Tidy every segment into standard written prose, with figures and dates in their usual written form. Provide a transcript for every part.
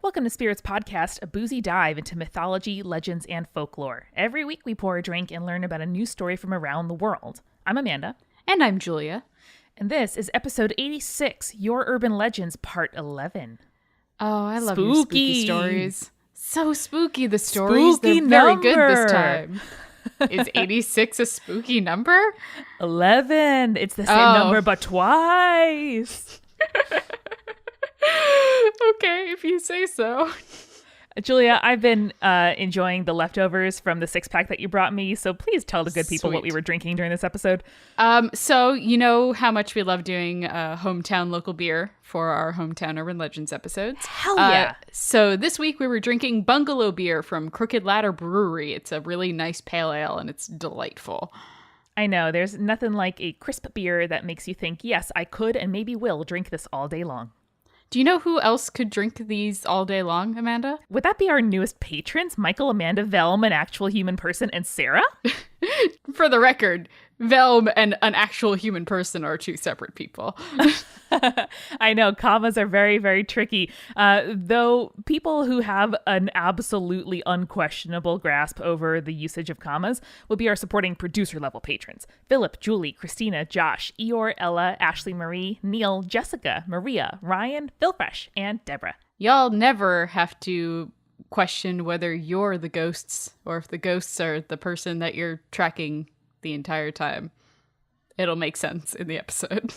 Welcome to Spirits Podcast, a boozy dive into mythology, legends, and folklore. Every week we pour a drink and learn about a new story from around the world. I'm Amanda. And I'm Julia. And this is episode 86, Your Urban Legends, part 11. Oh, I love your spooky stories. So spooky, the stories. Spooky They're very number. good this time. Is 86 a spooky number? 11. It's the same number, but twice. Okay, if you say so. Julia, I've been enjoying the leftovers from the six-pack that you brought me, so please tell the good people what we were drinking during this episode. So you know how much we love doing hometown local beer for our Hometown Urban Legends episodes? Hell yeah. So this week we were drinking Bungalow Beer from Crooked Ladder Brewery. It's a really nice pale ale, and it's delightful. I know, there's nothing like a crisp beer that makes you think, yes, I could and maybe will drink this all day long. Do you know who else could drink these all day long, Amanda? Would that be our newest patrons, Michael, Amanda, Velm, an actual human person, and Sarah? For the record, Velm and an actual human person are two separate people. I know, commas are very, very tricky. Though people who have an absolutely unquestionable grasp over the usage of commas will be our supporting producer-level patrons. Philip, Julie, Christina, Josh, Eeyore, Ella, Ashley Marie, Neil, Jessica, Maria, Ryan, Phil Fresh, and Deborah. Y'all never have to question whether you're the ghosts or if the ghosts are the person that you're tracking the entire time. It'll make sense in the episode.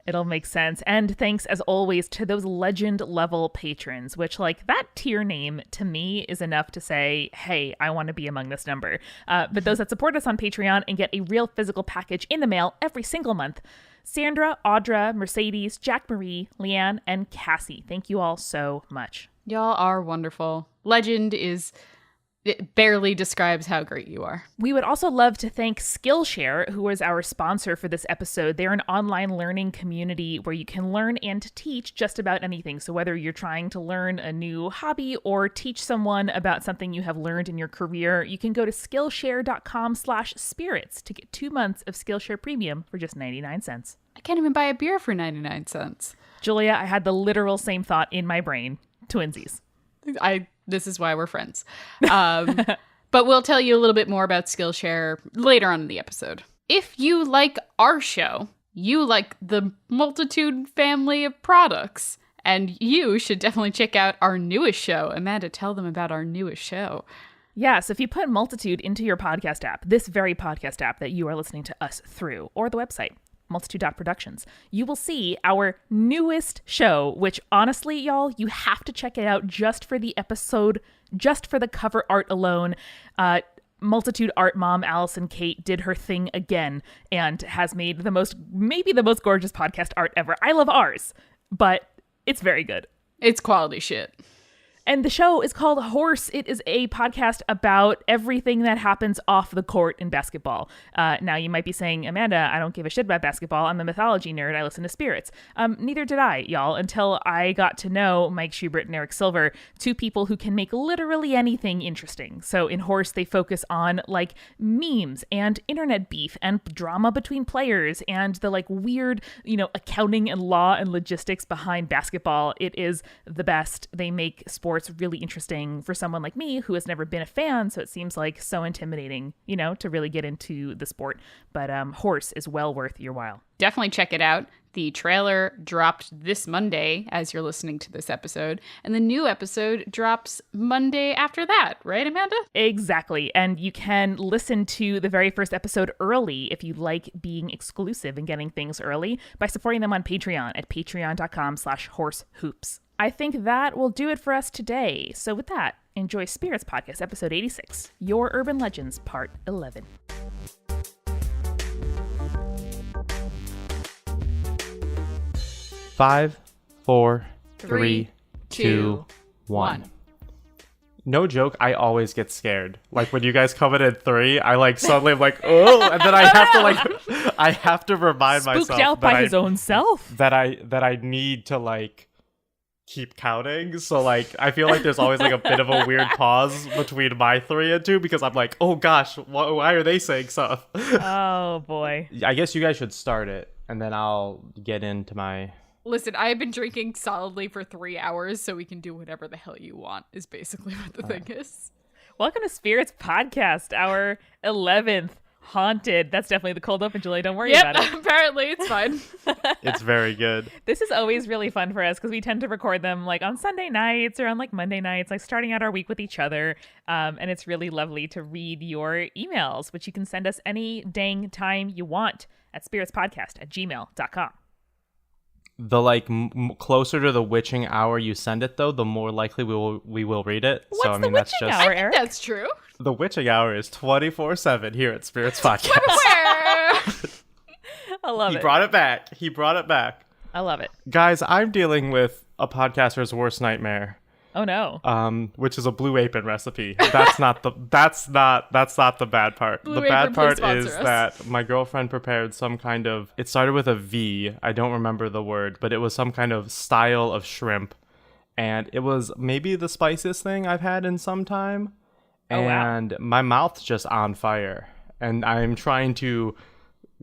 It'll make sense. And thanks, as always, to those legend-level patrons, which, like, that tier name, to me, is enough to say, hey, I want to be among this number. But those that support us on Patreon and get a real physical package in the mail every single month: Sandra, Audra, Mercedes, Jack Marie, Leanne, and Cassie. Thank you all so much. Y'all are wonderful. It barely describes how great you are. We would also love to thank Skillshare, who is our sponsor for this episode. They're an online learning community where you can learn and teach just about anything. So whether you're trying to learn a new hobby or teach someone about something you have learned in your career, you can go to Skillshare.com/spirits to get 2 months of Skillshare Premium for just 99 cents. I can't even buy a beer for 99 cents. Julia, I had the literal same thought in my brain. Twinsies. This is why we're friends. But we'll tell you a little bit more about Skillshare later on in the episode. If you like our show, you like the Multitude family of products, and you should definitely check out our newest show. Amanda, tell them about our newest show. Yeah, so if you put Multitude into your podcast app, this very podcast app that you are listening to us through, or the website, multitude.productions, you will see our newest show, which honestly, y'all, you have to check it out just for the episode, just for the cover art alone. Multitude art mom Allison Kate did her thing again and has made maybe the most gorgeous podcast art ever. I love ours, but it's very good. It's quality shit. And the show is called Horse. It is a podcast about everything that happens off the court in basketball. Now, you might be saying, Amanda, I don't give a shit about basketball. I'm a mythology nerd. I listen to spirits. Neither did I, y'all, until I got to know Mike Schubert and Eric Silver, two people who can make literally anything interesting. So in Horse, they focus on, like, memes and internet beef and drama between players and the, like, weird, accounting and law and logistics behind basketball. It is the best. They make sports really interesting for someone like me who has never been a fan, so it seems like so intimidating, to really get into the sport. But Horse is well worth your while. Definitely check it out. The trailer dropped this Monday as you're listening to this episode, and the new episode drops Monday after that, right, Amanda? Exactly. And you can listen to the very first episode early if you like being exclusive and getting things early by supporting them on Patreon at patreon.com/horsehoops. I think that will do it for us today. So with that, enjoy Spirits Podcast, episode 86, Your Urban Legends, part 11. Five, four, Three, 3, 2, two, 1. one. No joke, I always get scared. Like when you guys come in at 3, I suddenly am like, oh, and then I have to remind myself Spooked out by his own self. that I need to keep counting. So I feel like there's always a bit of a weird pause between my 3 and 2 because I'm like, oh gosh, why are they saying stuff? Oh boy. I guess you guys should start it and then I'll get into my Listen, I have been drinking solidly for 3 hours, so we can do whatever the hell you want, is basically what the thing is. Welcome to Spirits Podcast, our 11th haunted. That's definitely the cold open, Julie. Don't worry about it. Apparently it's fine. It's very good. This is always really fun for us because we tend to record them like on Sunday nights or on like Monday nights, like starting out our week with each other. And it's really lovely to read your emails, which you can send us any dang time you want at spiritspodcast@gmail.com. The like closer to the witching hour you send it, though, the more likely we will read it. What's the witching hour, Eric? That's true. The witching hour is 24/7 here at Spirits Podcast. I love it. He brought it back. I love it. Guys, I'm dealing with a podcaster's worst nightmare. Oh no. Which is a Blue Apron recipe. That's not the bad part. Blue The Apron, bad part please is sponsor us. that my girlfriend prepared some kind of, it started with a V. I don't remember the word, but it was some kind of style of shrimp. And it was maybe the spiciest thing I've had in some time. Oh, wow. And my mouth's just on fire. And I'm trying to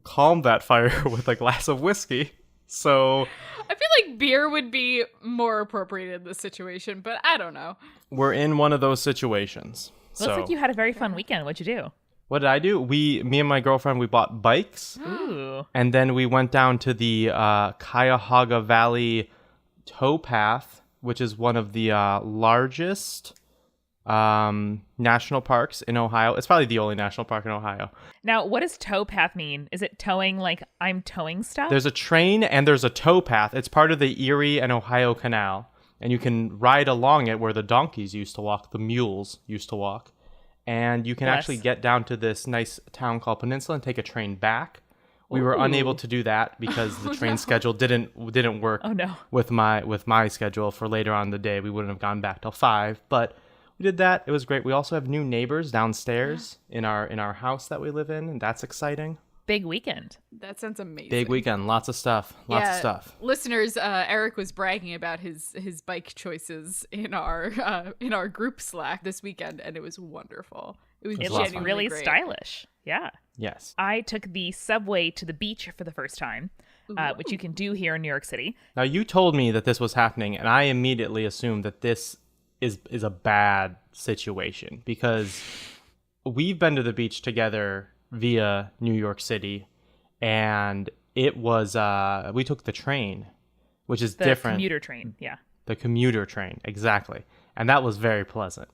calm that fire with a glass of whiskey. So I feel like beer would be more appropriate in this situation, but I don't know. we're in one of those situations. Looks like you had a very fun weekend. What'd you do? What did I do? Me and my girlfriend, we bought bikes. Ooh. And then we went down to the Cuyahoga Valley towpath, which is one of the largest national parks in Ohio. It's probably the only national park in Ohio. Now, what does towpath mean? Is it towing like I'm towing stuff? There's a train and there's a towpath. It's part of the Erie and Ohio Canal. And you can ride along it where the donkeys used to walk, the mules used to walk. And you can Yes. actually get down to this nice town called Peninsula and take a train back. We were Ooh. unable to do that because the train schedule didn't work Oh no. with my schedule for later on in the day. We wouldn't have gone back till 5, but we did that. It was great. We also have new neighbors downstairs in our house that we live in, and that's exciting. Big weekend. That sounds amazing. Big weekend, lots of stuff. Lots of stuff. Listeners, Eric was bragging about his bike choices in our group Slack this weekend, and it was wonderful. It was It a lot of looked fun. really great. stylish. Yeah. Yes. I took the subway to the beach for the first time, which you can do here in New York City. Now you told me that this was happening, and I immediately assumed that this is a bad situation because we've been to the beach together via New York City, and it was we took the train, which is The different. commuter train. Yeah. The commuter train, exactly, and that was very pleasant.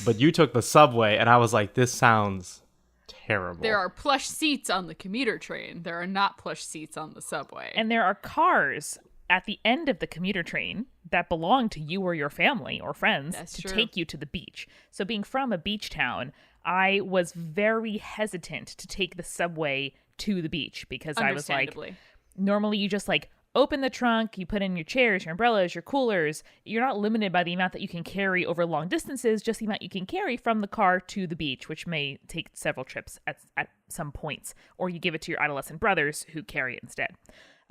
But you took the subway, and I was like, this sounds terrible. There are plush seats on the commuter train. There are not plush seats on the subway. And there are cars at the end of the commuter train that belong to you or your family or friends That's to true. take you to the beach. So being from a beach town, I was very hesitant to take the subway to the beach because I was like, Understandably. normally you just like open the trunk, you put in your chairs, your umbrellas, your coolers. You're not limited by the amount that you can carry over long distances, just the amount you can carry from the car to the beach, which may take several trips at some points. Or you give it to your adolescent brothers who carry it instead.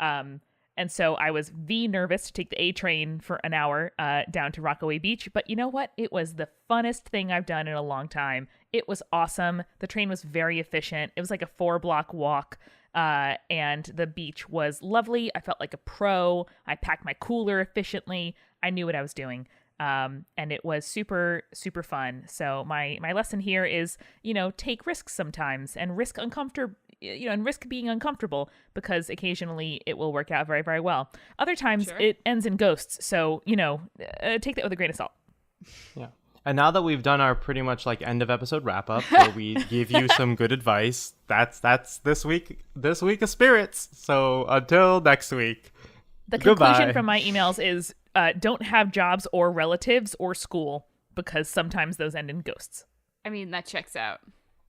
And so I was nervous to take the A train for an hour down to Rockaway Beach. But you know what? It was the funnest thing I've done in a long time. It was awesome. The train was very efficient. It was like a 4-block walk. And the beach was lovely. I felt like a pro. I packed my cooler efficiently. I knew what I was doing. And it was super, super fun. So my lesson here is, take risks sometimes and risk being uncomfortable because occasionally it will work out very, very well. Other times Sure. it ends in ghosts. So, take that with a grain of salt. Yeah. And now that we've done our pretty much like end of episode wrap up, where we give you some good advice, that's this week of spirits. So until next week. The Goodbye. conclusion from my emails is don't have jobs or relatives or school because sometimes those end in ghosts. I mean, that checks out.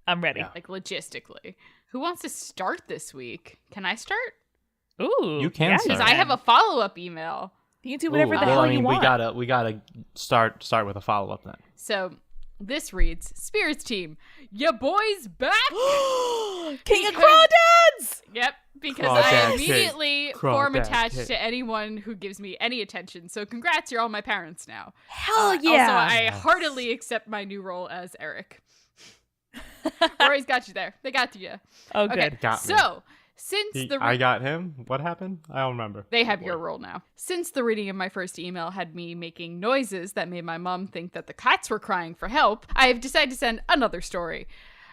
I'm ready. Yeah. Like logistically. Who wants to start this week? Can I start? Ooh. You can yeah, start. Because I have a follow-up email. You can do whatever Ooh, the well, hell I mean, you want. we gotta start with a follow up then. So this reads, Spirits team, ya boys back? King of Because- Crawdads! Yep, because Crawdad I king. immediately Crawdad form attached king. to anyone who gives me any attention. So congrats, you're all my parents now. Hell Also, I heartily accept my new role as Eric. Rory's got you there. They got you. Oh, Okay, good. Got me. so I got him. What happened? I don't remember. They have your role now. Since the reading of my first email had me making noises that made my mom think that the cats were crying for help, I have decided to send another story.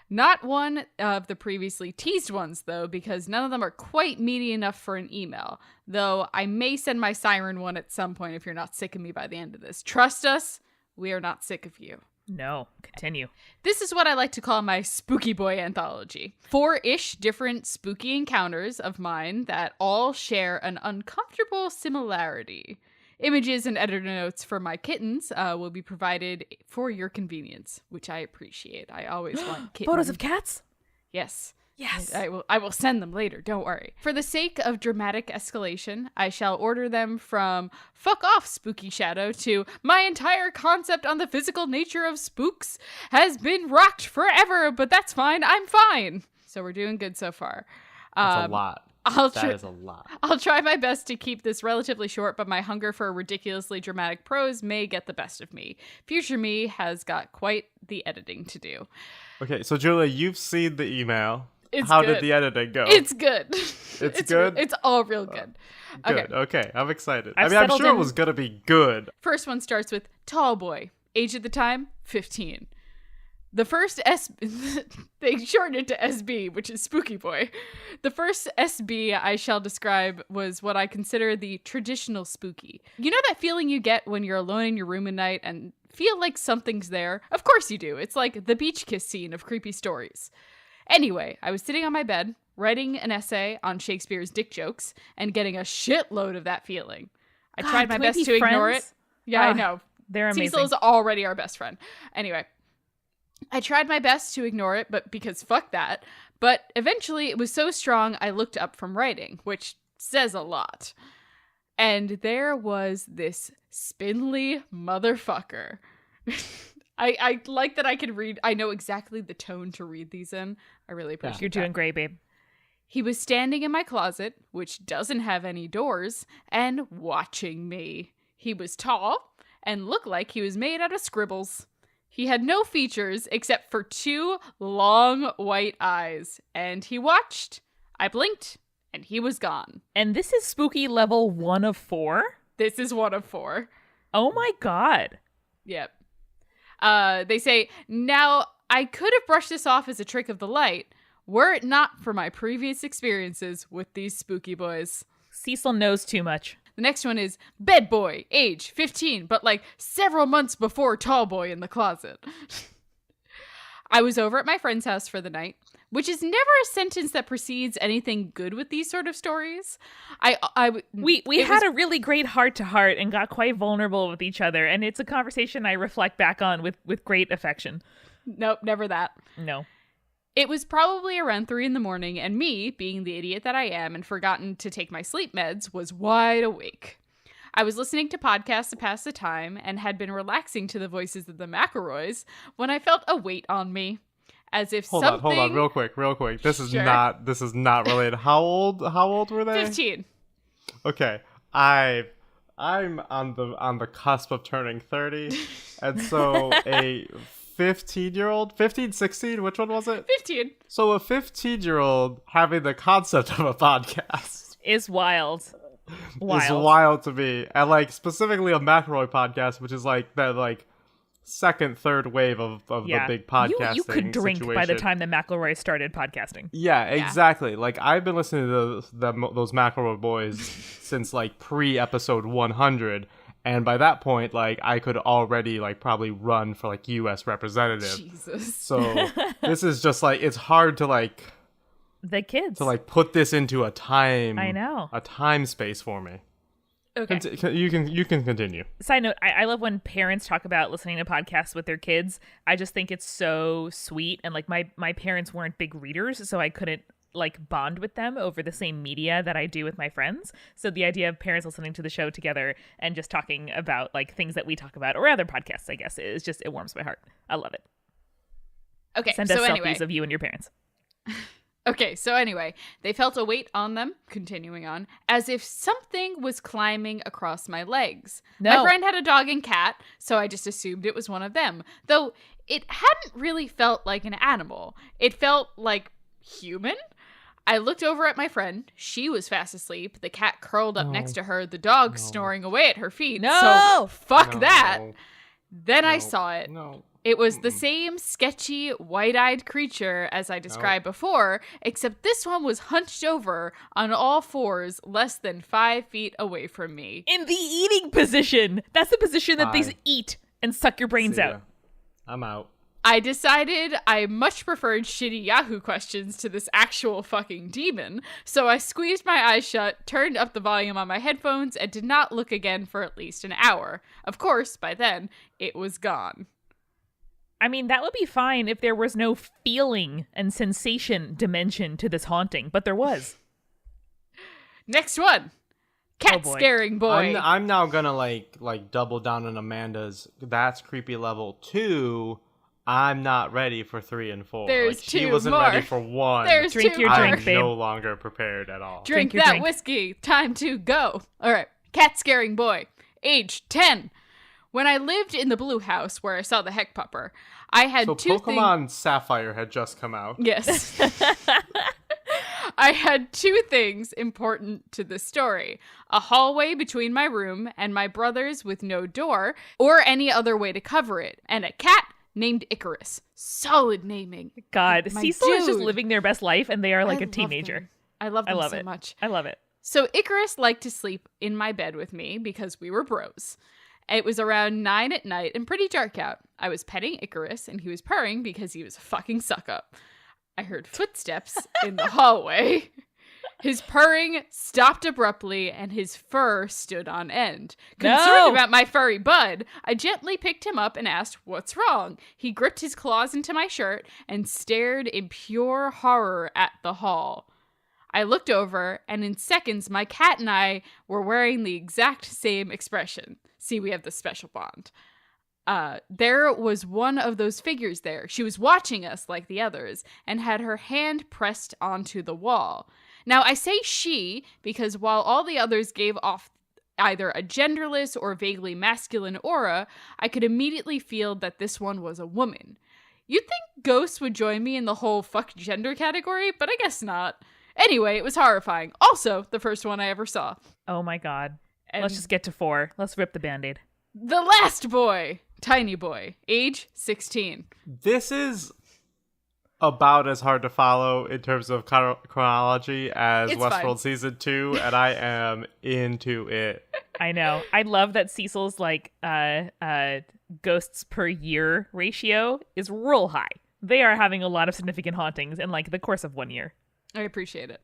Not one of the previously teased ones, though, because none of them are quite meaty enough for an email. Though I may send my siren one at some point if you're not sick of me by the end of this. Trust us, we are not sick of you. No, continue. This is what I like to call my spooky boy anthology. 4-ish different spooky encounters of mine that all share an uncomfortable similarity. Images and editor notes for my kittens will be provided for your convenience, which I appreciate. I always want kittens. Photos of cats? Yes. Yes. I will send them later, don't worry. For the sake of dramatic escalation, I shall order them from fuck off, spooky shadow, to my entire concept on the physical nature of spooks has been rocked forever, but that's fine, I'm fine. So we're doing good so far. That's a lot. That is a lot. I'll try my best to keep this relatively short, but my hunger for ridiculously dramatic prose may get the best of me. Future me has got quite the editing to do. Okay, so Julia, you've seen the email. It's How good. did the editing go? It's good. It's good? It's all real good. Good. Okay, I'm excited. I'm sure it was going to be good. First one starts with tall boy. Age at the time, 15. The first they shortened it to SB, which is spooky boy. The first SB I shall describe was what I consider the traditional spooky. You know that feeling you get when you're alone in your room at night and feel like something's there? Of course you do. It's like the beach kiss scene of creepy stories. Anyway, I was sitting on my bed, writing an essay on Shakespeare's dick jokes, and getting a shitload of that feeling. I tried my best to ignore it. Yeah, I know. They're amazing. Cecil is already our best friend. Anyway, I tried my best to ignore it, but because fuck that. But eventually it was so strong I looked up from writing, which says a lot. And there was this spindly motherfucker. I like that I can read. I know exactly the tone to read these in. I really appreciate You're doing great, babe. He was standing in my closet, which doesn't have any doors, and watching me. He was tall and looked like he was made out of scribbles. He had no features except for 2 long white eyes, and he watched. I blinked, and he was gone. And this is spooky level 1 of 4? This is 1 of 4. Oh my god. Yep. They say, now, I could have brushed this off as a trick of the light, were it not for my previous experiences with these spooky boys. Cecil knows too much. The next one is bed boy, age 15, but like several months before tall boy in the closet. I was over at my friend's house for the night, which is never a sentence that precedes anything good with these sort of stories. We had a really great heart-to-heart and got quite vulnerable with each other, and it's a conversation I reflect back on with great affection. Nope, never that. No. It was probably around 3 a.m, and me, being the idiot that I am and forgotten to take my sleep meds, was wide awake. I was listening to podcasts to pass the time and had been relaxing to the voices of the McElroys when I felt a weight on me. As if Hold on, real quick. This is not related. How old were they? 15. Okay. I'm on the cusp of turning 30. And so a 15-year-old, 15, 16, which one was it? 15. So a 15-year-old having the concept of a podcast is wild. It's wild to me. And like specifically a McElroy podcast, which is like that like second, third wave of the big podcasting You could drink situation. by the time that McElroy started podcasting. Yeah, exactly. Like I've been listening to those McElroy boys since like pre-episode 100. And by that point, like, I could already, like, probably run for, like, U.S. representative. Jesus. So this is just, like, it's hard to, like... The kids. To, like, put this into a time... I know. A time space for me. Okay. You can continue. Side note, I love when parents talk about listening to podcasts with their kids. I just think it's so sweet. And, like, my parents weren't big readers, so I couldn't, like, bond with them over the same media that I do with my friends. So the idea of parents listening to the show together and just talking about like things that we talk about or other podcasts, I guess, is just, it warms my heart. I love it. Okay. Send us selfies of you and your parents. Okay, so anyway, they felt a weight on them, continuing on, as if something was climbing across my legs. No. My friend had a dog and cat, so I just assumed it was one of them. Though it hadn't really felt like an animal. It felt like human. I looked over at my friend. She was fast asleep. The cat curled up next to her. The dog snoring away at her feet. No! So fuck No. that. Then I No. saw it. No. It was the same sketchy, white-eyed creature as I described before, except this one was hunched over on all fours less than 5 feet away from me. In the eating position. That's the position that these Bye. eat and suck your brains See ya. out. I'm out. I decided I much preferred shitty Yahoo questions to this actual fucking demon, so I squeezed my eyes shut, turned up the volume on my headphones, and did not look again for at least an hour. Of course, by then, it was gone. I mean, that would be fine if there was no feeling and sensation dimension to this haunting, but there was. Next one. Cat boy. scaring boy. I'm now gonna like double down on Amanda's. That's creepy level 2. I'm not ready for 3 and 4. There's like, she 2 wasn't more. ready for 1. There's Drink 2 your more. drink, I'm babe. no longer prepared at all. Drink your that drink. whiskey. Time to go. All right. Cat scaring boy. Age 10. When I lived in the blue house where I saw the heck pupper, I had So 2 Pokemon Sapphire had just come out. Yes. I had 2 things important to the story. A hallway between my room and my brother's with no door or any other way to cover it, and a cat named Icarus. Solid naming. God, My Cecil is just dude. living their best life, and they are like I a love teenager. them. I love them I love so it. much. I love it. So Icarus liked to sleep in my bed with me because we were bros. It was around 9 at night and pretty dark out. I was petting Icarus and he was purring because he was a fucking suck up. I heard footsteps in the hallway. His purring stopped abruptly and his fur stood on end. Concerned No! about my furry bud, I gently picked him up and asked, "What's wrong?" He gripped his claws into my shirt and stared in pure horror at the hall. I looked over, and in seconds, my cat and I were wearing the exact same expression. See, we have the special bond. There was one of those figures there. She was watching us like the others and had her hand pressed onto the wall. Now, I say she because while all the others gave off either a genderless or vaguely masculine aura, I could immediately feel that this one was a woman. You'd think ghosts would join me in the whole fuck gender category, but I guess not. Anyway, it was horrifying. Also, the first one I ever saw. Oh my God. And Let's just get to 4. Let's rip the Band-Aid. the last boy, tiny boy, age 16. This is about as hard to follow in terms of chronology as It's Westworld fine. Season 2, and I am into it. I know. I love that Cecil's like ghosts per year ratio is real high. They are having a lot of significant hauntings in like the course of 1 year. I appreciate it.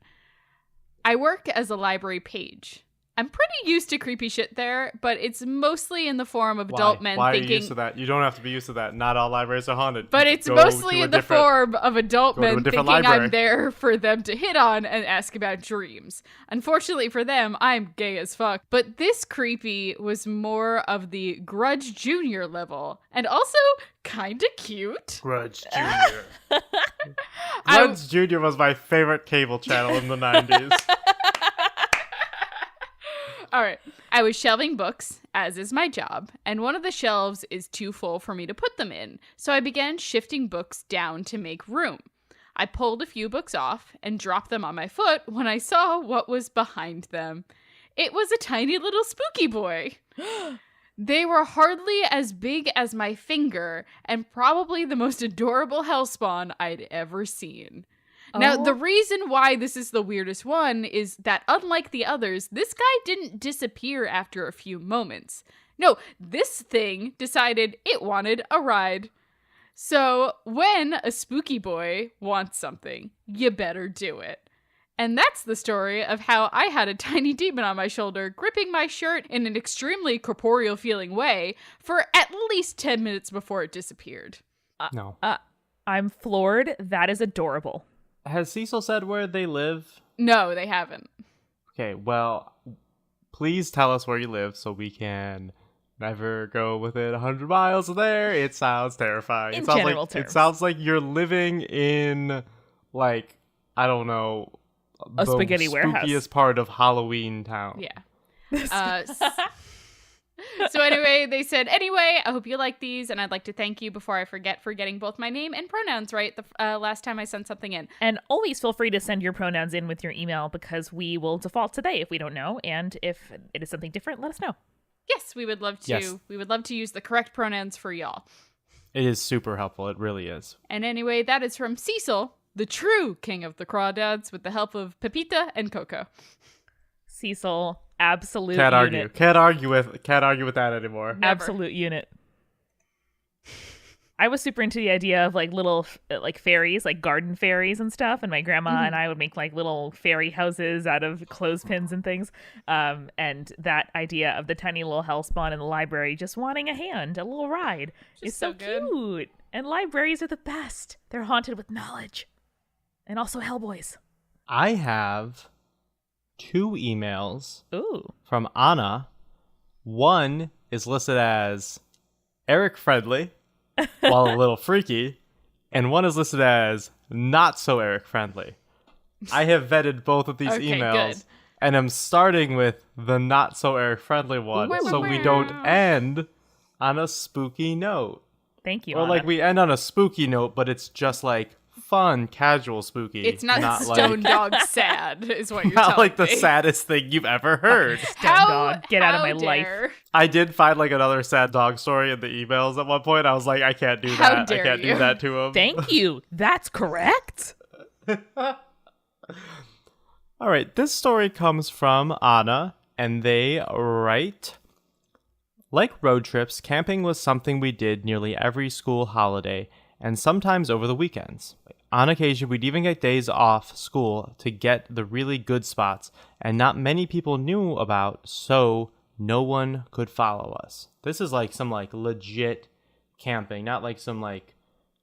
I work as a library page. I'm pretty used to creepy shit there, but it's mostly in the form of adult men Why are you thinking. used to that? You don't have to be used to that. Not all libraries are haunted. But it's Go mostly to a in the different- form of adult go to a men different thinking library. I'm there for them to hit on and ask about dreams. Unfortunately for them, I'm gay as fuck. But this creepy was more of the Grudge Junior level, and also kinda cute. Grudge Junior. Grudge Junior was my favorite cable channel in the 90s. All right. I was shelving books, as is my job, and one of the shelves is too full for me to put them in, so I began shifting books down to make room. I pulled a few books off and dropped them on my foot when I saw what was behind them. It was a tiny little spooky boy. They were hardly as big as my finger, and probably the most adorable hellspawn I'd ever seen. Now, Oh. the reason why this is the weirdest one is that unlike the others, this guy didn't disappear after a few moments. No, this thing decided it wanted a ride. So, when a spooky boy wants something, you better do it. And that's the story of how I had a tiny demon on my shoulder gripping my shirt in an extremely corporeal feeling way for at least 10 minutes before it disappeared. No. I'm floored. That is adorable. Has Cecil said where they live? No, they haven't. Okay, well, please tell us where you live so we can never go within 100 miles of there. It sounds terrifying. In it sounds general like terms. It sounds like you're living in, like, I don't know, A spaghetti warehouse. spookiest part of Halloween Town. Yeah. So anyway, they said, anyway, I hope you like these, and I'd like to thank you before I forget for getting both my name and pronouns right the last time I sent something in. And always feel free to send your pronouns in with your email because we will default to they if we don't know. And if it is something different, let us know. Yes, we would love to. Yes. We would love to use the correct pronouns for y'all. It is super helpful. It really is. And anyway, that is from Cecil, the true king of the crawdads, with the help of Pepita and Coco. Cecil, absolute Can't argue. unit. Can't argue with that anymore. Never. Absolute unit. I was super into the idea of like little like fairies, like garden fairies and stuff. And my grandma and I would make like little fairy houses out of clothespins and things. And that idea of the tiny little hellspawn in the library just wanting a hand, a little ride, is so good. cute. And libraries are the best. They're haunted with knowledge. And also Hellboys. I have 2 emails Ooh. from Anna. One is listed as Eric friendly, while a little freaky, and one is listed as not so Eric friendly. I have vetted both of these Okay, emails, good. and I'm starting with the not so Eric friendly one, so we don't end on a spooky note. Thank you, Or Anna. like we end on a spooky note, but it's just like fun, casual spooky. It's not, like, Stone Dog sad, is what you're not telling like the me. saddest thing you've ever heard. Stone Dog, get out of how my life. dare. I did find like another sad dog story in the emails at one point. I was like, I can't do How that. I dare can't you. do that to him. Thank you. That's correct. All right, this story comes from Anna, and they write, like road trips, camping was something we did nearly every school holiday, and sometimes over the weekends. On occasion, we'd even get days off school to get the really good spots, and not many people knew about, so no one could follow us. This is like some like legit camping, not like some like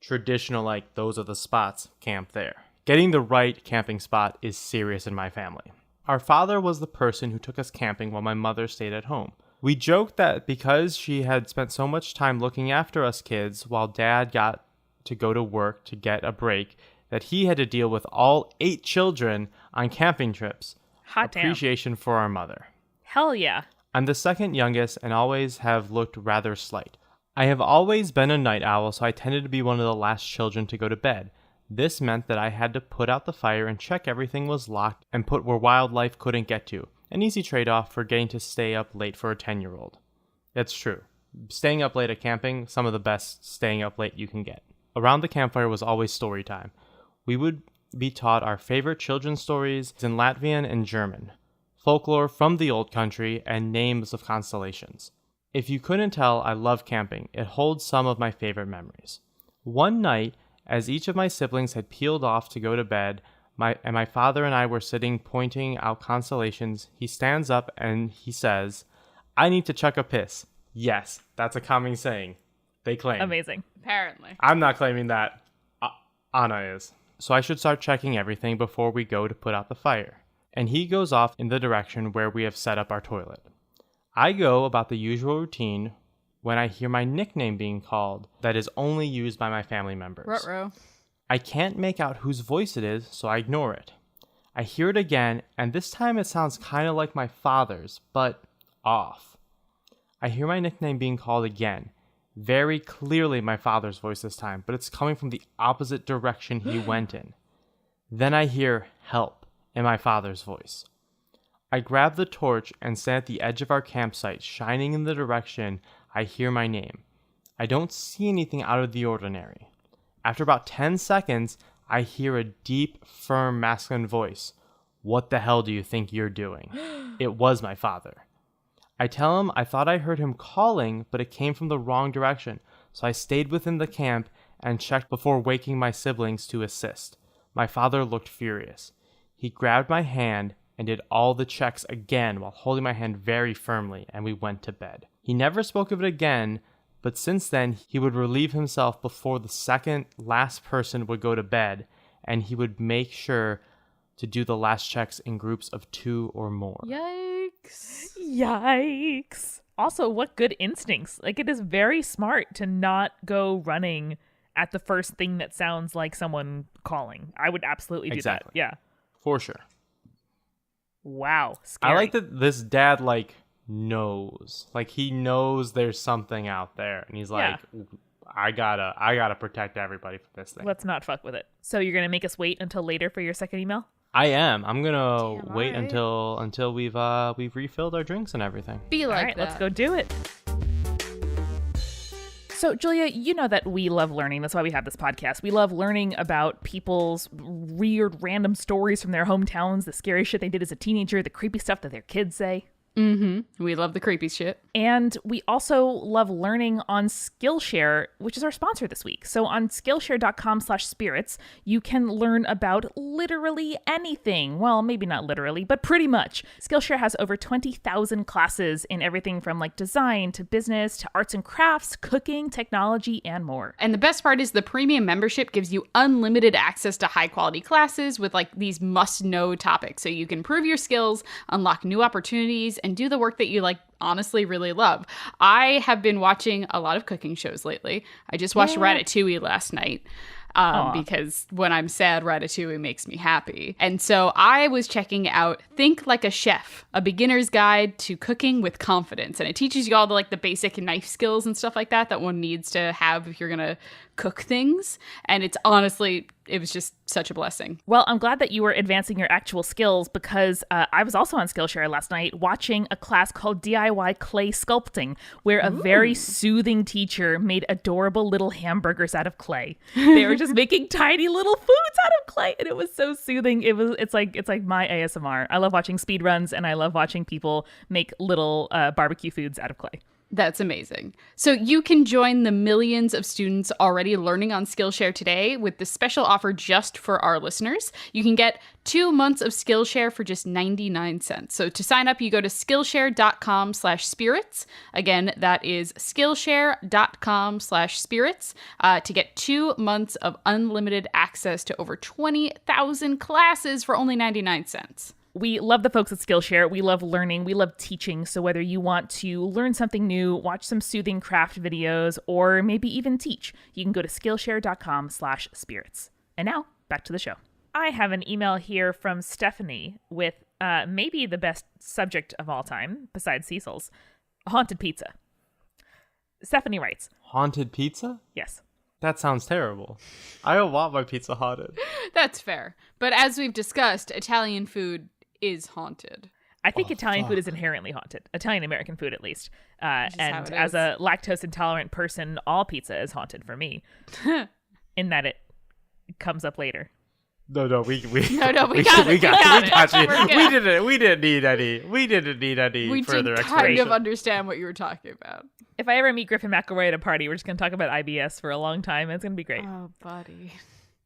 traditional like those are the spots camp there. Getting the right camping spot is serious in my family. Our father was the person who took us camping while my mother stayed at home. We joked that because she had spent so much time looking after us kids while dad got to go to work to get a break, that he had to deal with all 8 children on camping trips. Hot damn. Appreciation for our mother. Hell yeah. I'm the second youngest and always have looked rather slight. I have always been a night owl, so I tended to be one of the last children to go to bed. This meant that I had to put out the fire and check everything was locked and put where wildlife couldn't get to. An easy trade-off for getting to stay up late for a 10-year-old. It's true. Staying up late at camping, some of the best staying up late you can get. Around the campfire was always story time. We would be taught our favorite children's stories in Latvian and German, folklore from the old country, and names of constellations. If you couldn't tell, I love camping. It holds some of my favorite memories. One night, as each of my siblings had peeled off to go to bed, my father and I were sitting pointing out constellations, he stands up and he says, "I need to chuck a piss." Yes, that's a common saying. They claim. Amazing. Apparently. I'm not claiming that. Anna is. So I should start checking everything before we go to put out the fire. And he goes off in the direction where we have set up our toilet. I go about the usual routine when I hear my nickname being called that is only used by my family members. Ruh-roh. I can't make out whose voice it is, so I ignore it. I hear it again, and this time it sounds kind of like my father's, but off. I hear my nickname being called again. Very clearly my father's voice this time, but it's coming from the opposite direction he went in. Then I hear "help" in my father's voice. I grab the torch and stand at the edge of our campsite, shining in the direction I hear my name. I don't see anything out of the ordinary. After about 10 seconds, I hear a deep, firm, masculine voice. "What the hell do you think you're doing?" It was my father. I tell him I thought I heard him calling, but it came from the wrong direction, so I stayed within the camp and checked before waking my siblings to assist. My father looked furious. He grabbed my hand and did all the checks again while holding my hand very firmly, and we went to bed. He never spoke of it again, but since then he would relieve himself before the second last person would go to bed, and he would make sure to do the last checks in groups of 2 or more. Yikes. Yikes. Also, what good instincts. Like, it is very smart to not go running at the first thing that sounds like someone calling. I would absolutely do Exactly. that. Yeah. For sure. Wow. Scary. I like that this dad, like, knows. Like, he knows there's something out there, and he's like, I gotta protect everybody from this thing. Let's not fuck with it. So you're gonna make us wait until later for your second email? I am. I'm gonna wait alright. until we've refilled our drinks and everything. Be like All right, that. let's go do it. So, Julia, you know that we love learning. That's why we have this podcast. We love learning about people's weird, random stories from their hometowns, the scary shit they did as a teenager, the creepy stuff that their kids say. We love the creepy shit. And we also love learning on Skillshare, which is our sponsor this week. So on Skillshare.com/spirits, you can learn about literally anything. Well, maybe not literally, but pretty much. Skillshare has over 20,000 classes in everything from like design to business to arts and crafts, cooking, technology, and more. And the best part is the premium membership gives you unlimited access to high quality classes with like these must know topics. So you can prove your skills, unlock new opportunities, and do the work that you like honestly really love. I have been watching a lot of cooking shows lately. I just watched Ratatouille last night because when I'm sad, Ratatouille makes me happy. And so I was checking out Think Like a Chef, a beginner's guide to cooking with confidence. And it teaches you all the like the basic knife skills and stuff like that one needs to have if you're going to cook things. And it's honestly, it was just such a blessing. Well, I'm glad that you were advancing your actual skills because I was also on Skillshare last night watching a class called DIY clay sculpting, where a very soothing teacher made adorable little hamburgers out of clay. They were just making tiny little foods out of clay, and it was so soothing. It's like my ASMR. I love watching speed runs, and I love watching people make little barbecue foods out of clay. That's amazing. So you can join the millions of students already learning on Skillshare today with this special offer just for our listeners. You can get 2 months of Skillshare for just 99 cents. So to sign up, you go to Skillshare.com/spirits. Again, that is Skillshare.com/spirits to get 2 months of unlimited access to over 20,000 classes for only 99 cents. We love the folks at Skillshare. We love learning. We love teaching. So whether you want to learn something new, watch some soothing craft videos, or maybe even teach, you can go to Skillshare.com/spirits. And now, back to the show. I have an email here from Stephanie with maybe the best subject of all time, besides Cecil's, haunted pizza. Stephanie writes, Haunted pizza? yes. That sounds terrible. I don't want my pizza haunted. That's fair. But as we've discussed, Italian food is haunted. I think Italian food is inherently haunted. Italian-American food, at least. how And it as is. a lactose-intolerant person, all pizza is haunted for me. In that it comes up later. No, we No, we got it. you. We got it. We're good. We didn't need any We further did kind explanation. of understand what you were talking about. If I ever meet Griffin McElroy at a party, we're just going to talk about IBS for a long time. It's going to be great. Oh, buddy.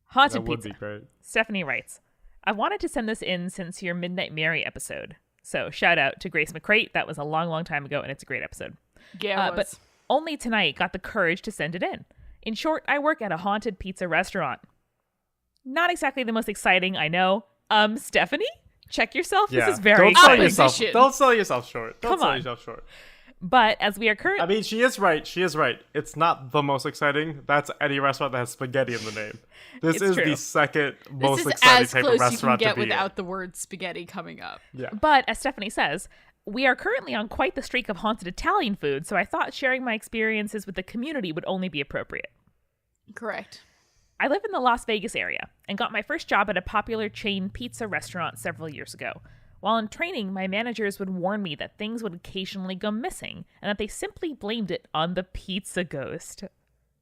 Haunted That would pizza. be great. Stephanie writes, I wanted to send this in since your Midnight Mary episode. So shout out to Grace McCrate. That was a long, long time ago, and it's a great episode. Yeah, it But was. only tonight got the courage to send it in. In short, I work at a haunted pizza restaurant. Not exactly the most exciting, I know. Stephanie? Check yourself. Yeah. This is very Don't sell exciting. yourself. Opposition. Don't sell yourself short. Don't Come sell on. yourself short. But as we are currently... I mean, she is right. It's not the most exciting. That's any restaurant that has spaghetti in the name. This It's is true. the second This most is exciting as type close of you can restaurant to get be without the word spaghetti coming up. in. Yeah. But as Stephanie says, we are currently on quite the streak of haunted Italian food, so I thought sharing my experiences with the community would only be appropriate. Correct. I live in the Las Vegas area and got my first job at a popular chain pizza restaurant several years ago. While in training, my managers would warn me that things would occasionally go missing and that they simply blamed it on the pizza ghost.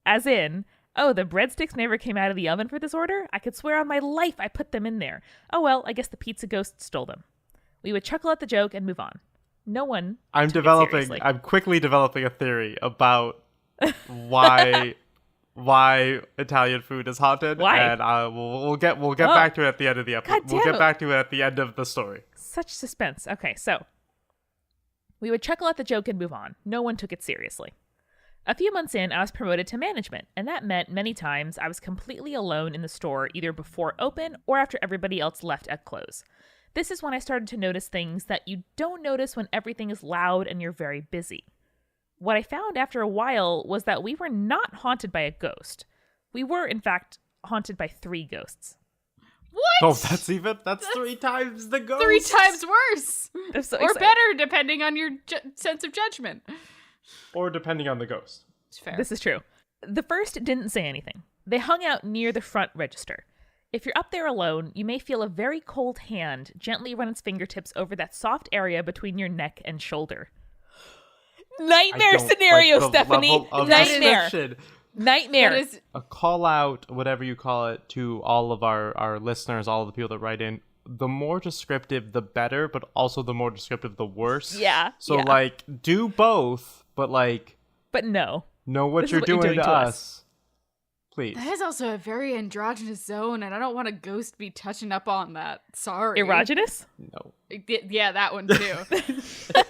As in, oh, the breadsticks never came out of the oven for this order? I could swear on my life I put them in there. Oh well, I guess the pizza ghost stole them. We would chuckle at the joke and move on. No one took it seriously. I'm quickly developing a theory about why Italian food is haunted. Why? And we'll get back to it at the end of the episode. God We'll damn get it. back to it at the end of the story. Such suspense. Okay, so we would chuckle at the joke and move on. No one took it seriously. A few months in, I was promoted to management, and that meant many times I was completely alone in the store either before open or after everybody else left at close. This is when I started to notice things that you don't notice when everything is loud and you're very busy. What I found after a while was that we were not haunted by a ghost. We were, in fact, haunted by 3 ghosts. What? Oh, that's 3 times the ghost. 3 times worse. I'm so Or excited. better, depending on your sense of judgment. Or depending on the ghost. It's fair. This is true. The first didn't say anything. They hung out near the front register. If you're up there alone, you may feel a very cold hand gently run its fingertips over that soft area between your neck and shoulder. Nightmare scenario, Stephanie. Nightmare. Nightmare. That is, A call out, whatever you call it, to all of our listeners, all of the people that write in. The more descriptive, the better, but also the more descriptive, the worse. Yeah. So, yeah. like, do both, but, like, But no. know what This is you're what you're doing doing to to us. Please. that is also a very androgynous zone, and I don't want a ghost be touching up on that. Sorry. Erogenous? No. Yeah, that one too.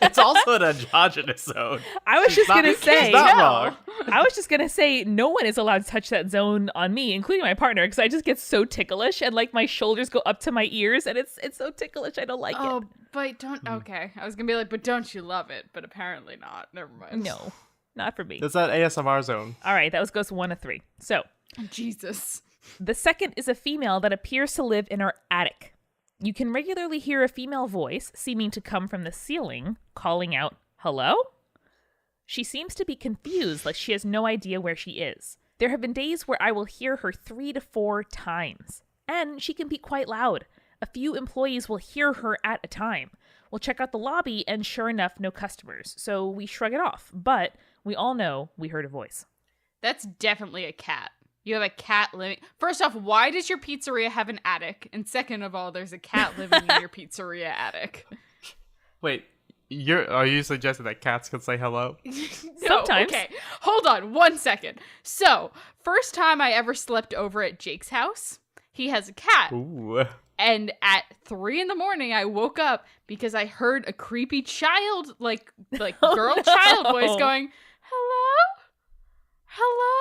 It's also an androgynous zone. I was just going to say. She's not wrong. I was just going to say no one is allowed to touch that zone on me, including my partner, because I just get so ticklish and like my shoulders go up to my ears and it's so ticklish. I don't like it. But don't. Okay, I was gonna be like, but don't you love it? But apparently not. Never mind. No, not for me. It's that ASMR zone. All right, that was ghost 1 of 3. So Jesus. the second is a female that appears to live in our attic. You can regularly hear a female voice seeming to come from the ceiling, calling out, "Hello?" She seems to be confused, like she has no idea where she is. There have been days where I will hear her 3 to 4 times, and she can be quite loud. A few employees will hear her at a time. We'll check out the lobby, and sure enough, no customers, so we shrug it off. But we all know we heard a voice. That's definitely a cat. You have a cat living. First off, why does your pizzeria have an attic? And second of all, there's a cat living in your pizzeria attic. Wait, are you suggesting that cats can say hello? No, Sometimes. Okay, hold on 1 second. So, first time I ever slept over at Jake's house, he has a cat. Ooh. And at 3 a.m, I woke up because I heard a creepy child, like girl child voice going, "Hello? Hello?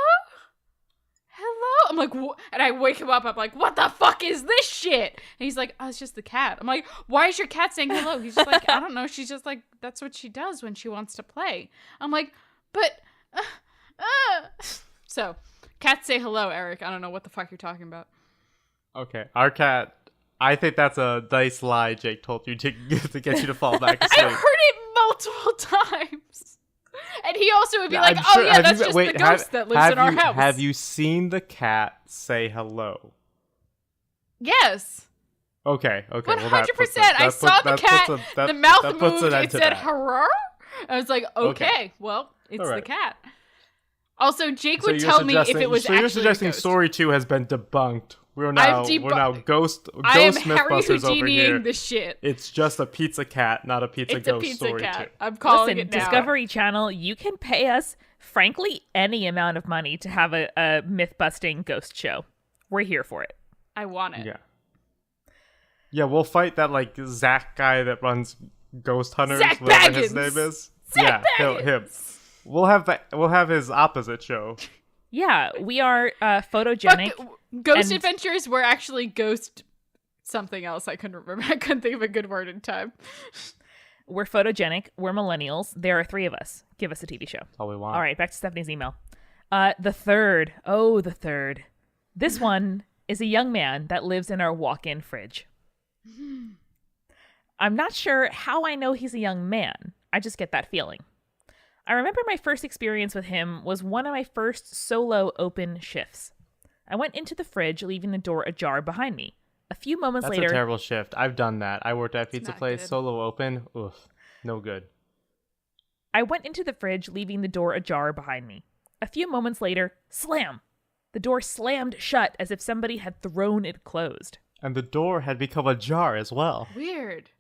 Hello?" I'm like, and I wake him up. I'm like, "What the fuck is this shit?" And he's like, "Oh, it's just the cat." I'm like, "Why is your cat saying hello?" He's just like, "I don't know. She's just like, that's what she does when she wants to play." I'm like, "But, So, cats say hello, Eric. I don't know what the fuck you're talking about. Okay, our cat. I think that's a nice lie Jake told you to get you to fall back I asleep. heard it multiple times. And he also would be like, I'm "Oh sure- yeah, have that's you- just wait, the ghost that lives in our house." Have you seen the cat say hello? Yes. Okay. 100%. I saw the cat, the mouth moved, it said "hello." I was like, okay, well, it's All right. the cat. Also, Jake So would you're tell me if suggesting- it was so actually you're suggesting a ghost. story 2 has been debunked. We're now ghost I am Mythbusters over Harry here. Houdiniing the shit. It's just a pizza cat, not a pizza It's a ghost pizza story cat. 2. I'm calling Listen, it now. Discovery Channel, you can pay us, frankly, any amount of money to have a myth-busting ghost show. We're here for it. I want it. Yeah. Yeah, we'll fight that like Zach guy that runs Ghost Hunters, Zach whatever his Baggins! name is. Zach Him. We'll have his opposite show. Yeah, we are photogenic. Fuck, Ghost and- Adventures were actually ghost something else. I couldn't remember. I couldn't think of a good word in time. We're photogenic. We're millennials. There are 3 of us. Give us a TV show. That's all we want. All right, back to Stephanie's email. The third. Oh, the third. This one is a young man that lives in our walk-in fridge. I'm not sure how I know he's a young man. I just get that feeling. I remember my first experience with him was one of my first solo open shifts. I went into the fridge, leaving the door ajar behind me. A few moments That's later... a terrible shift. I've done that. I worked at a pizza not place, good. solo open. Oof, no good. I went into the fridge, leaving the door ajar behind me. A few moments later, slam! The door slammed shut as if somebody had thrown it closed. And the door had become ajar as well. Weird.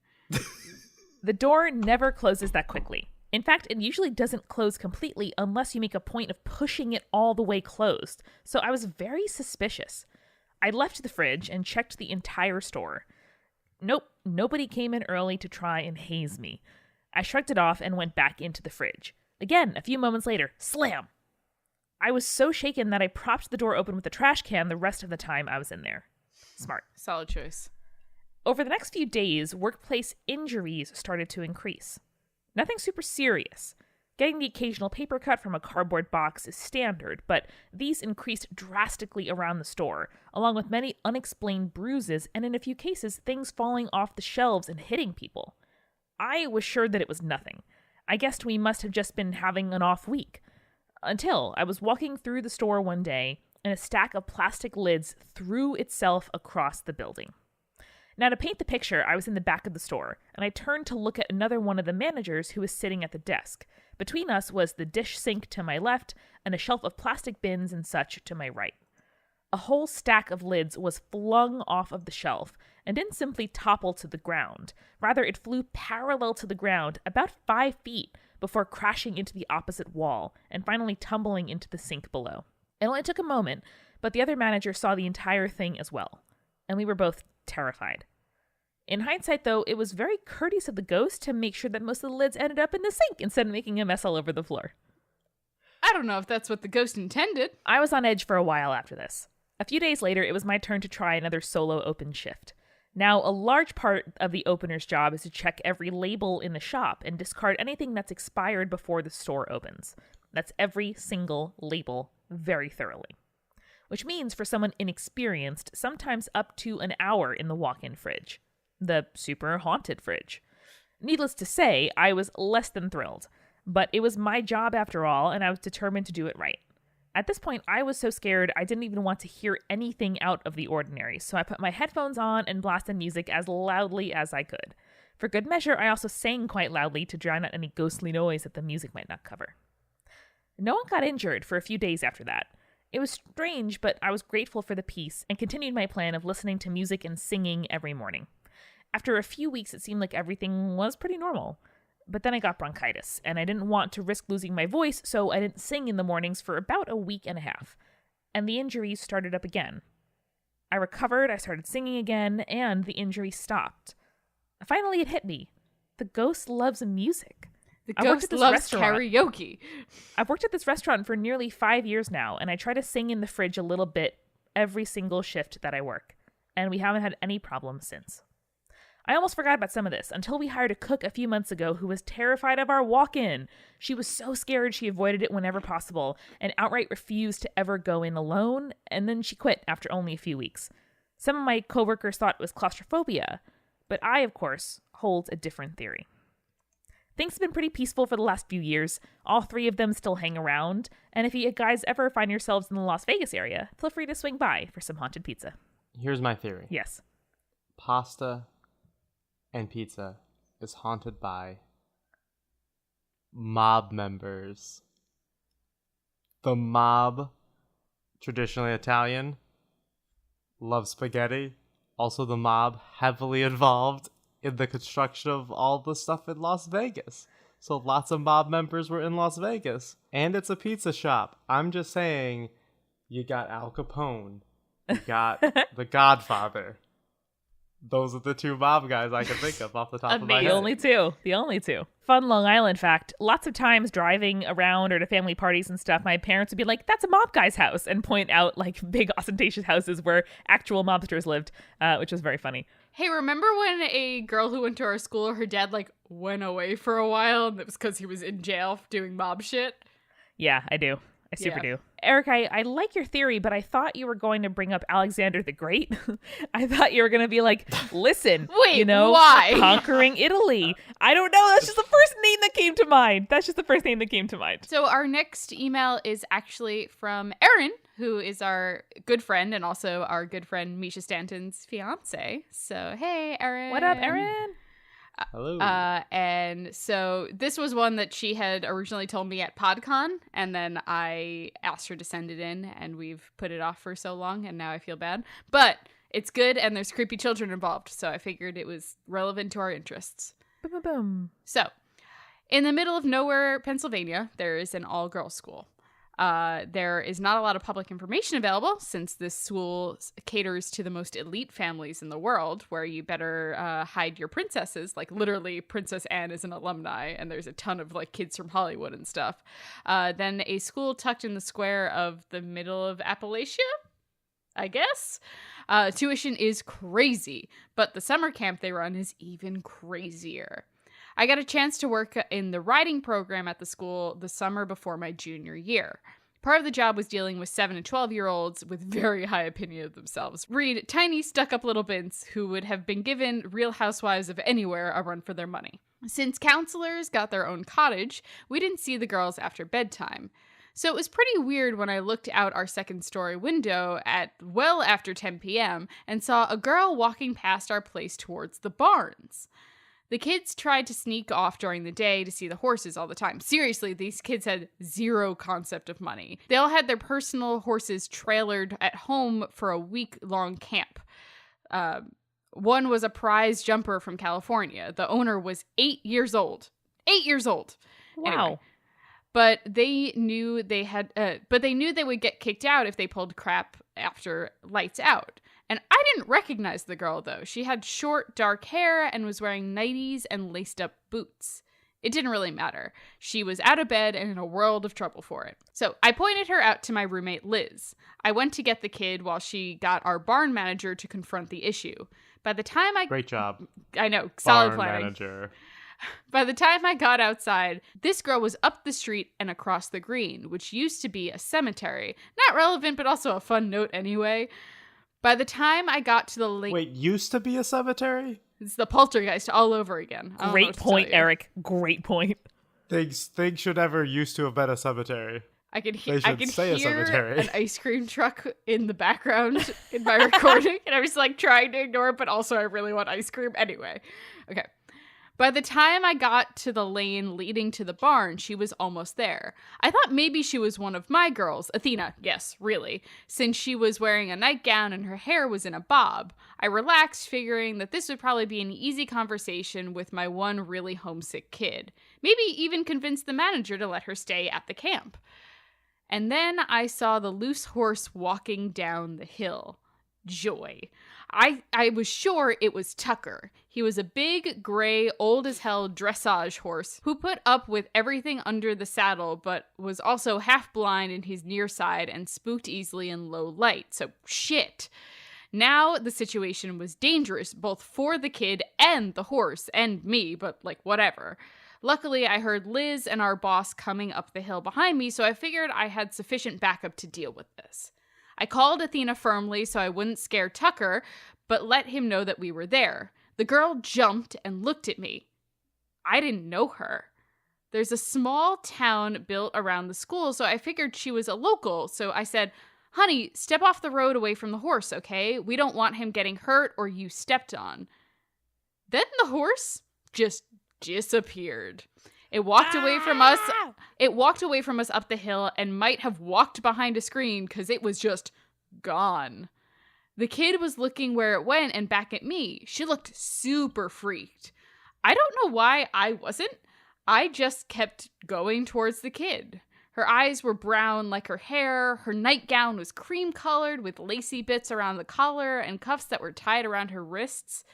The door never closes that quickly. In fact, it usually doesn't close completely unless you make a point of pushing it all the way closed. So I was very suspicious. I left the fridge and checked the entire store. Nope, nobody came in early to try and haze me. I shrugged it off and went back into the fridge. Again, a few moments later, slam! I was so shaken that I propped the door open with the trash can the rest of the time I was in there. Smart. Solid choice. Over the next few days, workplace injuries started to increase. Nothing super serious. Getting the occasional paper cut from a cardboard box is standard, but these increased drastically around the store, along with many unexplained bruises and in a few cases things falling off the shelves and hitting people. I was sure that it was nothing. I guessed we must have just been having an off week. Until I was walking through the store one day and a stack of plastic lids threw itself across the building. Now, to paint the picture, I was in the back of the store, and I turned to look at another one of the managers who was sitting at the desk. Between us was the dish sink to my left and a shelf of plastic bins and such to my right. A whole stack of lids was flung off of the shelf and didn't simply topple to the ground. Rather, it flew parallel to the ground about 5 feet before crashing into the opposite wall and finally tumbling into the sink below. It only took a moment, but the other manager saw the entire thing as well, and we were both terrified. In hindsight, though, it was very courteous of the ghost to make sure that most of the lids ended up in the sink instead of making a mess all over the floor. I don't know if that's what the ghost intended. I was on edge for a while after this. A few days later, it was my turn to try another solo open shift. Now, a large part of the opener's job is to check every label in the shop and discard anything that's expired before the store opens. That's every single label very thoroughly. Which means for someone inexperienced, sometimes up to an hour in the walk-in fridge. The super haunted fridge. Needless to say, I was less than thrilled. But it was my job after all, and I was determined to do it right. At this point, I was so scared I didn't even want to hear anything out of the ordinary, so I put my headphones on and blasted music as loudly as I could. For good measure, I also sang quite loudly to drown out any ghostly noise that the music might not cover. No one got injured for a few days after that. It was strange, but I was grateful for the peace and continued my plan of listening to music and singing every morning. After a few weeks, it seemed like everything was pretty normal. But then I got bronchitis, and I didn't want to risk losing my voice, so I didn't sing in the mornings for about a week and a half. And the injuries started up again. I recovered, I started singing again, and the injury stopped. Finally, it hit me. The ghost loves music. The ghost loves karaoke. I've worked at this restaurant for nearly 5 years now, and I try to sing in the fridge a little bit every single shift that I work. And we haven't had any problems since. I almost forgot about some of this until we hired a cook a few months ago who was terrified of our walk-in. She was so scared she avoided it whenever possible and outright refused to ever go in alone, and then she quit after only a few weeks. Some of my coworkers thought it was claustrophobia, but I, of course, hold a different theory. Things have been pretty peaceful for the last few years. All 3 of them still hang around, and if you guys ever find yourselves in the Las Vegas area, feel free to swing by for some haunted pizza. Here's my theory. Yes. Pasta and pizza is haunted by mob members. The mob, traditionally Italian, love spaghetti. Also the mob heavily involved in the construction of all the stuff in Las Vegas. So lots of mob members were in Las Vegas. And it's a pizza shop. I'm just saying, you got Al Capone. You got The Godfather. Those are the 2 mob guys I can think of off the top of my head. The only two. Fun Long Island fact. Lots of times driving around or to family parties and stuff, my parents would be like, that's a mob guy's house, and point out like big ostentatious houses where actual mobsters lived, which was very funny. Hey, remember when a girl who went to our school, her dad like went away for a while and it was because he was in jail doing mob shit? Yeah, I do. I super do. Eric, I like your theory, but I thought you were going to bring up Alexander the Great. I thought you were going to be like, listen, wait, why? Conquering Italy. I don't know. That's just the first name that came to mind. So our next email is actually from Erin, who is our good friend and also our good friend Misha Stanton's fiance. So, hey, Erin. What up, Erin? Hello. And so this was one that she had originally told me at PodCon, and then I asked her to send it in, and we've put it off for so long, and now I feel bad. But it's good, and there's creepy children involved, so I figured it was relevant to our interests. Boom, boom, boom. So, in the middle of nowhere, Pennsylvania, there is an all-girls school. There is not a lot of public information available since this school caters to the most elite families in the world, where you better hide your princesses. Like literally, Princess Anne is an alumni, and there's a ton of like kids from Hollywood and stuff. Then a school tucked in the square of the middle of Appalachia, I guess. Tuition is crazy, but the summer camp they run is even crazier. I got a chance to work in the writing program at the school the summer before my junior year. Part of the job was dealing with 7 and 12-year-olds with very high opinion of themselves. Read tiny, stuck-up little bins who would have been given Real Housewives of Anywhere a run for their money. Since counselors got their own cottage, we didn't see the girls after bedtime. So it was pretty weird when I looked out our second-story window at well after 10 p.m. and saw a girl walking past our place towards the barns. The kids tried to sneak off during the day to see the horses all the time. Seriously, these kids had zero concept of money. They all had their personal horses trailered at home for a week-long camp. One was a prize jumper from California. The owner was 8 years old. 8 years old. Wow. Anyway, but they knew they would get kicked out if they pulled crap after lights out. And I didn't recognize the girl, though. She had short, dark hair and was wearing nighties and laced-up boots. It didn't really matter. She was out of bed and in a world of trouble for it. So I pointed her out to my roommate, Liz. I went to get the kid while she got our barn manager to confront the issue. By the time Great job. I know, solid Barn planning. manager. By the time I got outside, this girl was up the street and across the green, which used to be a cemetery. Not relevant, but also a fun note anyway. By the time I got to the lake... Wait, used to be a cemetery? It's the poltergeist all over again. Great point, Eric. Great point. Things should never used to have been a cemetery. I can They should say a hear cemetery. an ice cream truck in the background in my recording, and I was like trying to ignore it, but also I really want ice cream anyway. Okay. By the time I got to the lane leading to the barn, she was almost there. I thought maybe she was one of my girls, Athena, yes, really, since she was wearing a nightgown and her hair was in a bob. I relaxed, figuring that this would probably be an easy conversation with my one really homesick kid. Maybe even convince the manager to let her stay at the camp. And then I saw the loose horse walking down the hill. Joy. I was sure it was Tucker. He was a big, gray, old-as-hell dressage horse who put up with everything under the saddle but was also half blind in his near side and spooked easily in low light. So shit. Now the situation was dangerous, both for the kid and the horse and me, but like whatever. Luckily, I heard Liz and our boss coming up the hill behind me, so I figured I had sufficient backup to deal with this. I called Athena firmly so I wouldn't scare Tucker, but let him know that we were there. The girl jumped and looked at me. I didn't know her. There's a small town built around the school, so I figured she was a local, so I said, "Honey, step off the road away from the horse, okay? We don't want him getting hurt or you stepped on." Then the horse just disappeared. It walked away from us. It walked away from us up the hill and might have walked behind a screen because it was just gone. The kid was looking where it went and back at me. She looked super freaked. I don't know why I wasn't. I just kept going towards the kid. Her eyes were brown like her hair. Her nightgown was cream colored with lacy bits around the collar and cuffs that were tied around her wrists.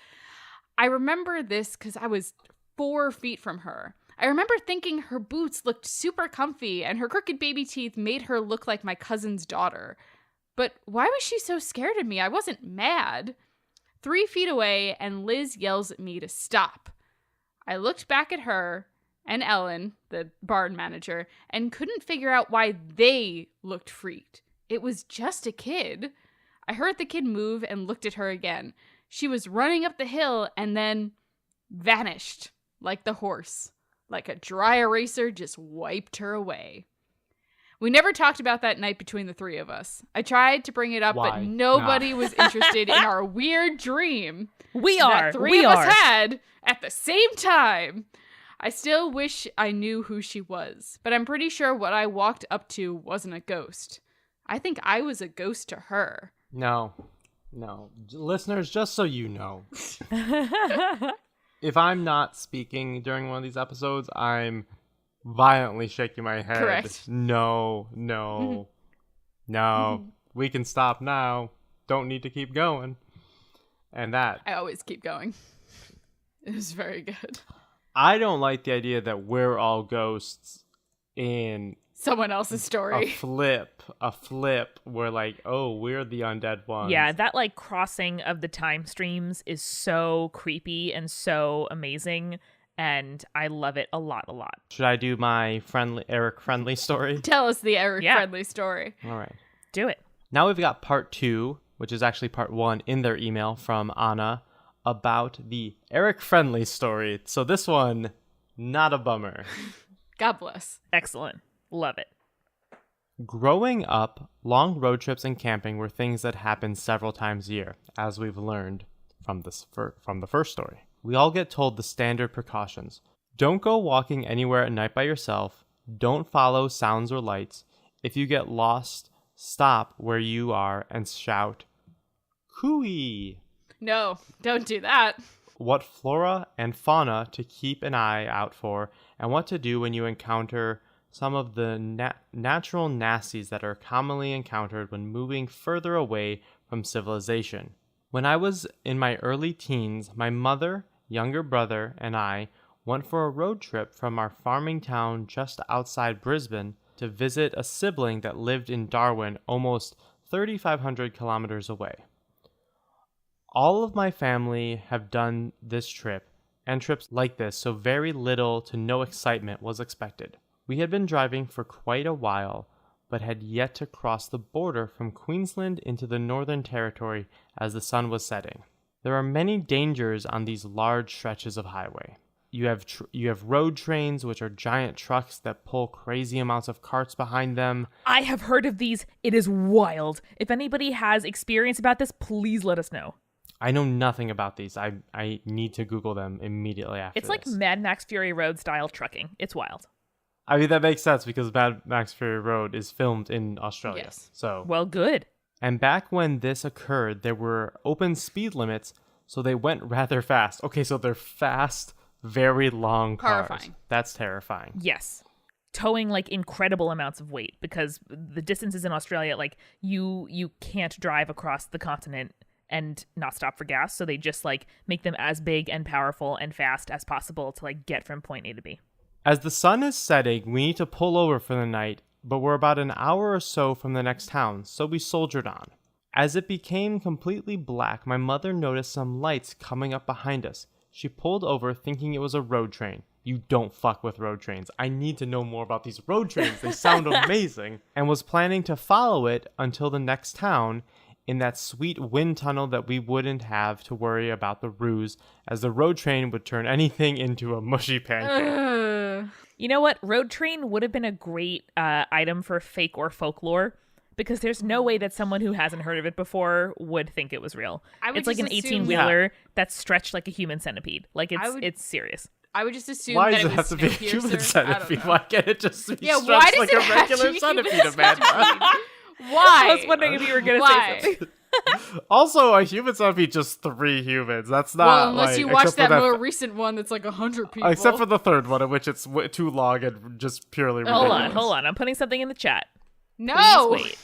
I remember this because I was 4 feet from her. I remember thinking her boots looked super comfy and her crooked baby teeth made her look like my cousin's daughter. But why was she so scared of me? I wasn't mad. 3 feet away and Liz yells at me to stop. I looked back at her and Ellen, the barn manager, and couldn't figure out why they looked freaked. It was just a kid. I heard the kid move and looked at her again. She was running up the hill and then vanished like the horse. Like a dry eraser just wiped her away. We never talked about that night between the 3 of us. I tried to bring it up, Why? but nobody was interested in our weird dream That 3 of us had at the same time. I still wish I knew who she was, but I'm pretty sure what I walked up to wasn't a ghost. I think I was a ghost to her. No. Listeners, just so you know. If I'm not speaking during one of these episodes, I'm violently shaking my head. Correct. No. We can stop now. Don't need to keep going. And that. I always keep going. It was very good. I don't like the idea that we're all ghosts in Someone else's story. a flip where like, oh, we're the undead ones. Yeah, that like crossing of the time streams is so creepy and so amazing. and I love it a lot, a lot. Should I do my Eric friendly story? Tell us the Eric friendly story. All right. Do it. Now we've got part 2, which is actually part 1 in their email from Anna about the Eric friendly story. So this one, not a bummer. God bless. Excellent. Love it. Growing up, long road trips and camping were things that happened several times a year, as we've learned from the first story. We all get told the standard precautions. Don't go walking anywhere at night by yourself. Don't follow sounds or lights. If you get lost, stop where you are and shout, "Cooey!" No, don't do that. What flora and fauna to keep an eye out for, and what to do when you encounter some of the natural nasties that are commonly encountered when moving further away from civilization. When I was in my early teens, my mother, younger brother, and I went for a road trip from our farming town just outside Brisbane to visit a sibling that lived in Darwin, almost 3,500 kilometers away. All of my family have done this trip and trips like this, so very little to no excitement was expected. We had been driving for quite a while, but had yet to cross the border from Queensland into the Northern Territory as the sun was setting. There are many dangers on these large stretches of highway. You have road trains, which are giant trucks that pull crazy amounts of carts behind them. I have heard of these. It is wild. If anybody has experience about this, please let us know. I know nothing about these. I need to Google them immediately after It's like this. Mad Max Fury Road style trucking. It's wild. I mean, that makes sense because Mad Max Fury Road is filmed in Australia. Yes. So, Well, good. and back when this occurred, there were open speed limits, so they went rather fast. Okay, so they're fast, very long cars. Horrifying. That's terrifying. Yes. Towing like incredible amounts of weight because the distances in Australia, like you can't drive across the continent and not stop for gas. So they just like make them as big and powerful and fast as possible to like get from point A to B. As the sun is setting, we need to pull over for the night, but we're about an hour or so from the next town, so we soldiered on. As it became completely black, my mother noticed some lights coming up behind us. She pulled over thinking it was a road train. You don't fuck with road trains. I need to know more about these road trains. They sound amazing. And was planning to follow it until the next town in that sweet wind tunnel that we wouldn't have to worry about the ruse, as the road train would turn anything into a mushy pancake. You know what? Road train would have been a great item for fake or folklore because there's no way that someone who hasn't heard of it before would think it was real. It's like an 18-wheeler that's stretched like a human centipede. Like it's serious. I would just assume Why that does it have was to be a human Snowpiercer. centipede? Why can't it just be Yeah, stretched why does like it a have to regular be centipede, human Amanda? Why? I was wondering if you were going to Why? say something. Also, a human centipede, just 3 humans. That's not Well, unless like, you watch except for that more recent one that's like 100 people. Except for the third one, in which it's too long and just purely Hold ridiculous. on. I'm putting something in the chat. No! Please wait.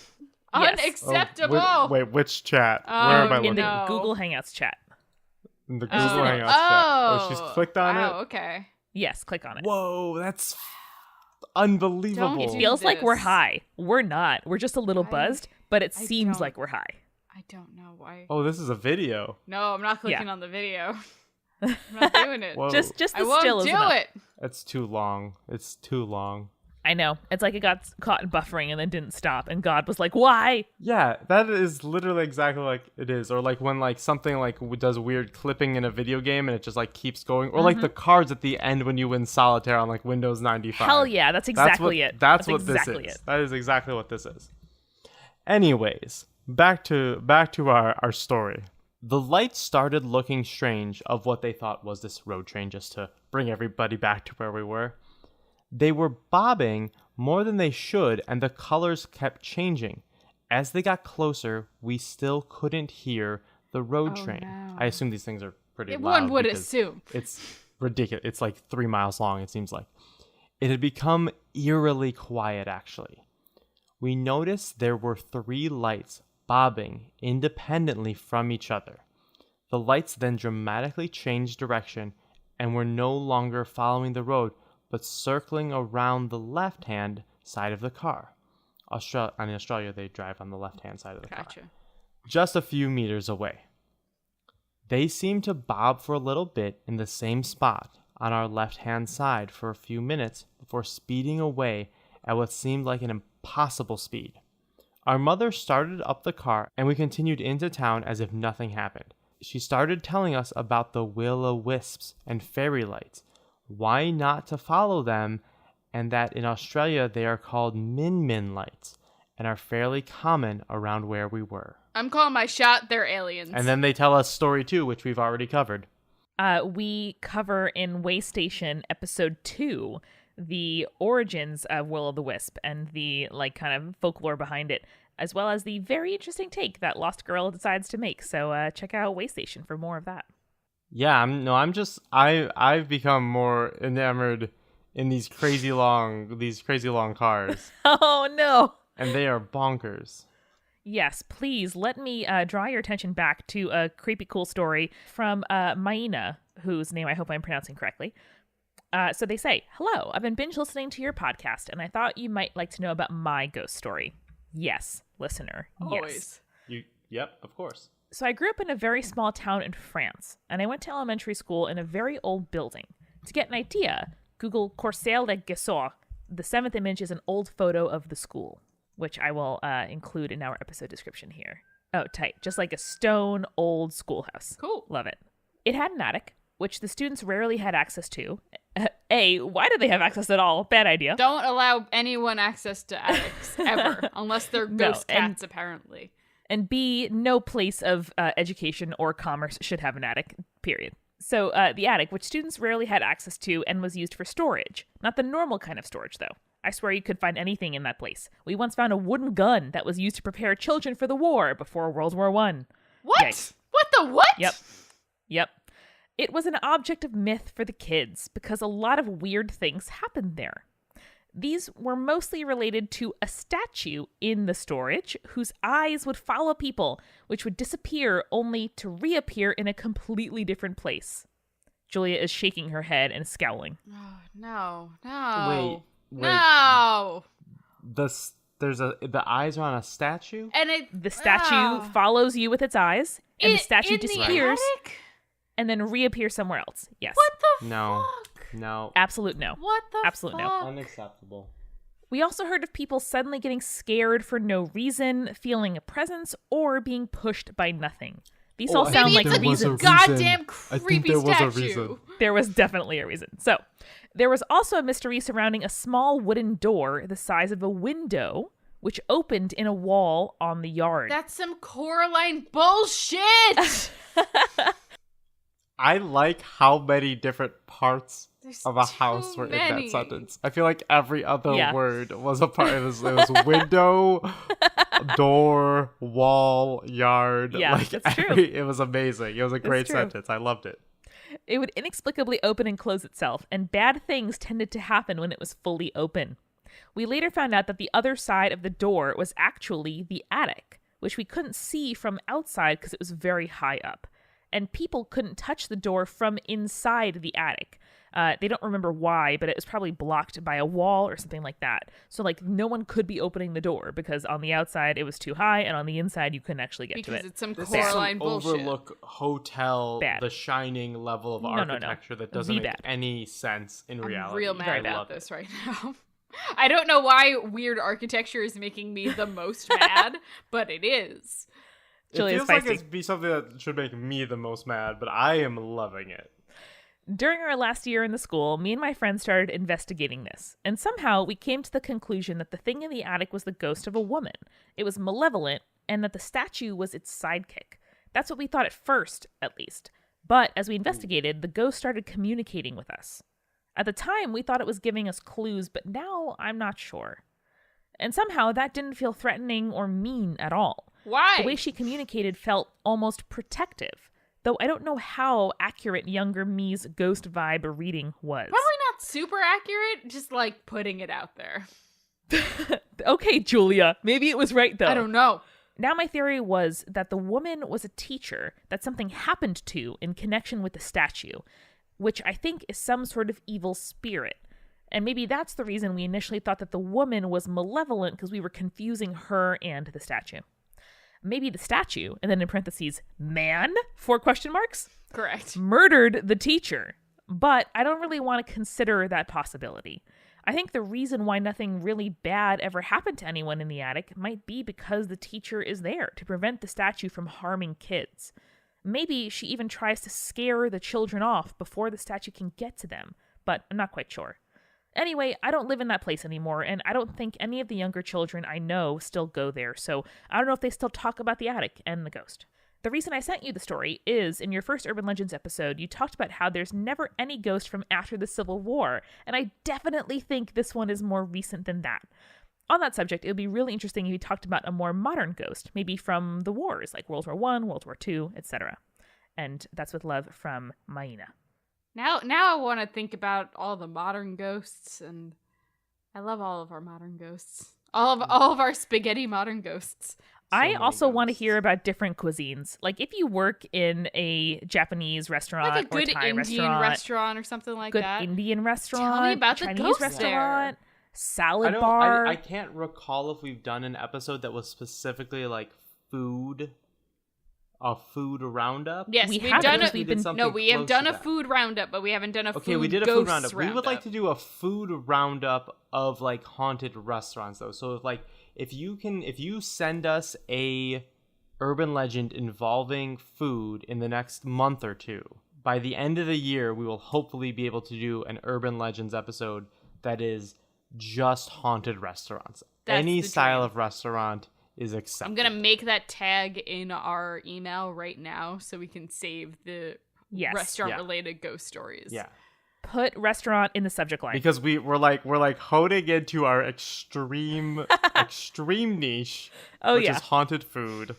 Yes. Unacceptable! Wait, which chat? Where am I In looking? the Google Hangouts chat. In the Google Oh. Hangouts chat. Oh, she's clicked on wow, it? okay. Yes, click on it. Whoa, that's unbelievable. Don't do Feels like we're this. high. We're not. We're just a little buzzed, but it I seems don't- like we're high. I don't know why. Oh, this is a video. No, I'm not clicking Yeah. on the video. I'm not doing it. Whoa. Just the I won't still is do enough. it. It's too long. It's too long. I know. It's like it got caught in buffering and then didn't stop, and God was like, "Why?" Yeah, that is literally exactly like it is. Or like when like something like does weird clipping in a video game and it just like keeps going. Or like the cards at the end when you win solitaire on like Windows 95. Hell yeah, that's exactly it. That's what exactly this is. it. That is exactly what this is. Anyways, back to our story. The lights started looking strange of what they thought was this road train, just to bring everybody back to where we were. They were bobbing more than they should, and the colors kept changing. As they got closer, we still couldn't hear the road train. no. I assume these things are pretty loud. One would because assume. It's ridiculous. It's like 3 miles long, it seems like. It had become eerily quiet, actually. We noticed there were 3 lights bobbing independently from each other. The lights then dramatically changed direction and were no longer following the road, but circling around the left-hand side of the car. In Australia, they drive on the left-hand side of the car. Gotcha. Just a few meters away. They seemed to bob for a little bit in the same spot on our left-hand side for a few minutes before speeding away at what seemed like an impossible speed. Our mother started up the car, and we continued into town as if nothing happened. She started telling us about the will-o'-wisps and fairy lights, why not to follow them, and that in Australia they are called min-min lights and are fairly common around where we were. I'm calling my shot. They're aliens. And then they tell us story 2, which we've already covered. We cover in Way Station episode 2 the origins of Will-o'-the-Wisp and the kind of folklore behind it, as well as the very interesting take that Lost Girl decides to make. So check out Way Station for more of that. Yeah, I've become more enamored in these crazy long cars. Oh no. And they are bonkers. Yes, please let me draw your attention back to a creepy cool story from Myena, whose name I hope I'm pronouncing correctly. So they say, "Hello, I've been binge listening to your podcast, and I thought you might like to know about my ghost story." Yes, listener. Always. Yes. Yep, of course. So I grew up in a very small town in France, and I went to elementary school in a very old building. To get an idea, Google Corsaire de Guessor. The 7th image is an old photo of the school, which I will include in our episode description here. Oh, tight. Just like a stone old schoolhouse. Cool. Love it. It had an attic, which the students rarely had access to. Why did they have access at all? Bad idea. Don't allow anyone access to attics ever, unless they're ghost cats, apparently. And B, no place of education or commerce should have an attic, period. So the attic, which students rarely had access to and was used for storage. Not the normal kind of storage, though. I swear you could find anything in that place. We once found a wooden gun that was used to prepare children for the war before World War I. What? Yikes. What the what? Yep. It was an object of myth for the kids because a lot of weird things happened there. These were mostly related to a statue in the storage whose eyes would follow people, which would disappear only to reappear in a completely different place. Julia is shaking her head and scowling. Oh, no. Wait. No. The eyes are on a statue? And the statue follows you with its eyes, and the statue disappears the attic? and then reappears somewhere else. Yes. What the No. fuck? No. Absolute no. What the Absolute fuck? no. Unacceptable. We also heard of people suddenly getting scared for no reason, feeling a presence, or being pushed by nothing. These all sound like maybe it's a reasons. goddamn creepy statue. There was definitely a reason. So, there was also a mystery surrounding a small wooden door the size of a window, which opened in a wall on the yard. That's some Coraline bullshit! I like how many different parts There's of a too house were in many. that sentence. I feel like every other Yeah. word was a part. It was window, door, wall, yard. Yeah, that's true. It was amazing. It was a great true. sentence. I loved it. It would inexplicably open and close itself, and bad things tended to happen when it was fully open. We later found out that the other side of the door was actually the attic, which we couldn't see from outside because it was very high up. And people couldn't touch the door from inside the attic. They don't remember why, but it was probably blocked by a wall or something like that. So, no one could be opening the door because on the outside it was too high, and on the inside you couldn't actually get to Because it. it's some This Coraline is some bullshit. Overlook Hotel, Bad. The Shining level of No. architecture that doesn't make bad. any sense in reality. I'm real Very mad bad. about this right now. I don't know why weird architecture is making me the most mad, but it is. Julia's It feels like feisty. it'd be something that should make me the most mad, but I am loving it. During our last year in the school, me and my friends started investigating this, and somehow we came to the conclusion that the thing in the attic was the ghost of a woman. It was malevolent, and that the statue was its sidekick. That's what we thought at first, at least. But as we investigated, the ghost started communicating with us. At the time, we thought it was giving us clues, but now I'm not sure. And somehow that didn't feel threatening or mean at all. Why? The way she communicated felt almost protective, though I don't know how accurate younger me's ghost vibe reading was. Probably not super accurate, just putting it out there. Okay, Julia, maybe it was right though. I don't know. Now my theory was that the woman was a teacher that something happened to in connection with the statue, which I think is some sort of evil spirit. And maybe that's the reason we initially thought that the woman was malevolent, because we were confusing her and the statue. Maybe the statue, and then in parentheses, man, 4 question marks, Correct. murdered the teacher. But I don't really want to consider that possibility. I think the reason why nothing really bad ever happened to anyone in the attic might be because the teacher is there to prevent the statue from harming kids. Maybe she even tries to scare the children off before the statue can get to them, but I'm not quite sure. Anyway, I don't live in that place anymore, and I don't think any of the younger children I know still go there, so I don't know if they still talk about the attic and the ghost. The reason I sent you the story is, in your first Urban Legends episode, you talked about how there's never any ghost from after the Civil War, and I definitely think this one is more recent than that. On that subject, it would be really interesting if you talked about a more modern ghost, maybe from the wars, like World War I, World War II, etc. And that's with love from Myena. Now I want to think about all the modern ghosts, and I love all of our modern ghosts. All of our spaghetti modern ghosts. I also want to hear about different cuisines. Like if you work in a Japanese restaurant Like a good or Thai Indian restaurant or something like good that. Indian restaurant, Tell me about Chinese the ghosts restaurant, there. salad bar. I can't recall if we've done an episode that was specifically like a food roundup. Yes, we we've have done because we've been we have done a food roundup, but we haven't done a food we did a ghosts food roundup. We would like to roundup. do a food roundup of like haunted restaurants though. So if you send us a urban legend involving food in the next month or two, by the end of the year we will hopefully be able to do an urban legends episode that is just haunted restaurants. That's Any the style dream. of restaurant is acceptable. I'm gonna make that tag in our email right now so we can save the Yes. restaurant-related ghost stories. Yeah. Put restaurant in the subject line. Because we're like honing into our extreme niche, which is haunted food.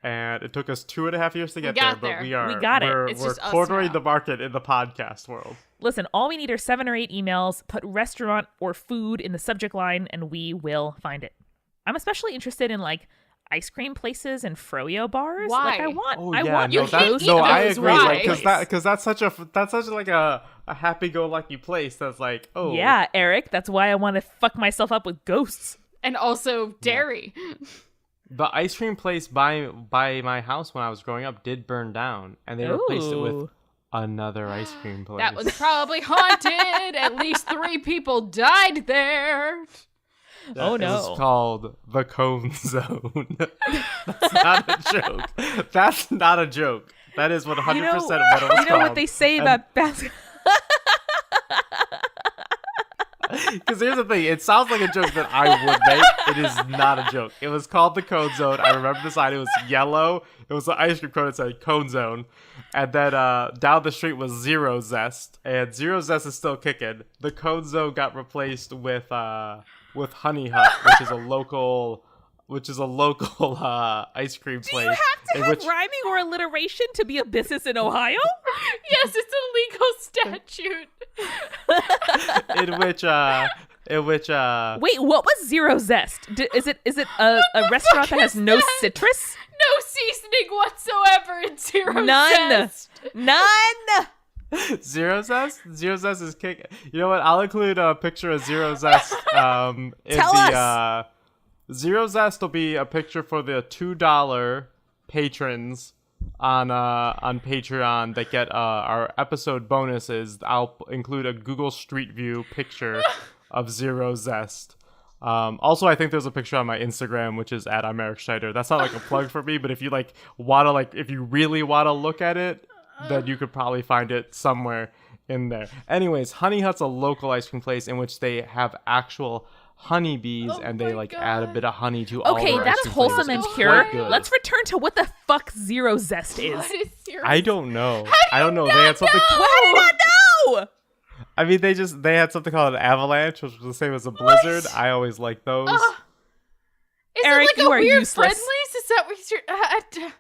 And it took us 2.5 years to get there, got but there. We got it. It's we're just us cornering now. the market in the podcast world. Listen, all we need are 7 or 8 emails, put restaurant or food in the subject line, and we will find it. I'm especially interested in like ice cream places and froyo bars. Why? Like I want you those can't eat I those, agree. why? Because that's such like a happy-go-lucky place. That's like, oh Yeah, Eric, that's why I want to fuck myself up with ghosts. And also dairy. The ice cream place by my house when I was growing up did burn down, and they replaced it with Ooh. another ice cream place. That was probably haunted. At least 3 people died there. Oh, no. It was called the Cone Zone. That's not a joke. That's not a joke. That is 100% what it was called. You know what they say about basketball? Because here's the thing. It sounds like a joke that I would make. It is not a joke. It was called the Cone Zone. I remember the sign. It was yellow. It was an ice cream cone that said Cone Zone. And then down the street was Zero Zest. And Zero Zest is still kicking. The Cone Zone got replaced with Honey Hut, which is a local ice cream place. Do you have to have rhyming or alliteration to be a business in Ohio? Yes, it's a legal statute. in which Wait, what was Zero Zest? Is it a restaurant that has no citrus? No seasoning whatsoever in Zero None. Zest. None. Zero Zest is kick. You know what? I'll include a picture of Zero Zest. In Tell us. Zero Zest will be a picture for the $2 patrons on Patreon that get our episode bonuses. I'll include a Google Street View picture of Zero Zest. Also, I think there's a picture on my Instagram, which is at I'm Eric Schneider. That's not like a plug for me, but if you if you really want to look at it, then you could probably find it somewhere in there. Anyways, Honey Hut's a local ice cream place in which they have actual honeybees and they add a bit of honey to all Okay, their that's ice cream wholesome flavors. and It's pure. quite good. Let's return to what the fuck Zero Zest is. What is Zero I don't know. I don't know. They not had something. know? How do you not know? I mean, they had something called an avalanche, which was the same as a blizzard. I always liked those. Is Eric, it like you a are weird useless. Friendlies? Is that what you're...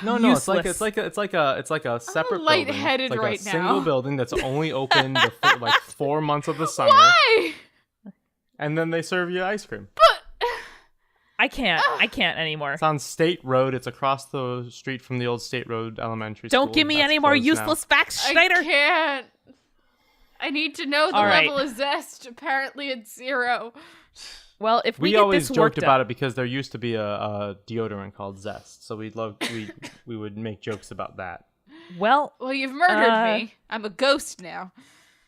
No, it's like Useless. a separate building. lightheaded It's like right a single now. building that's only open like 4 months of the summer, Why? and then they serve you ice cream. I can't anymore. It's on State Road. It's across the street from the old State Road Elementary School. Don't give me That's any more closed now. useless facts, I Schneider. can't. I need to know the All right. level of zest. Apparently it's 0. Well, if we We get always this joked worked about up, it because there used to be a deodorant called Zest, so we would make jokes about that. Well, you've murdered me. I'm a ghost now.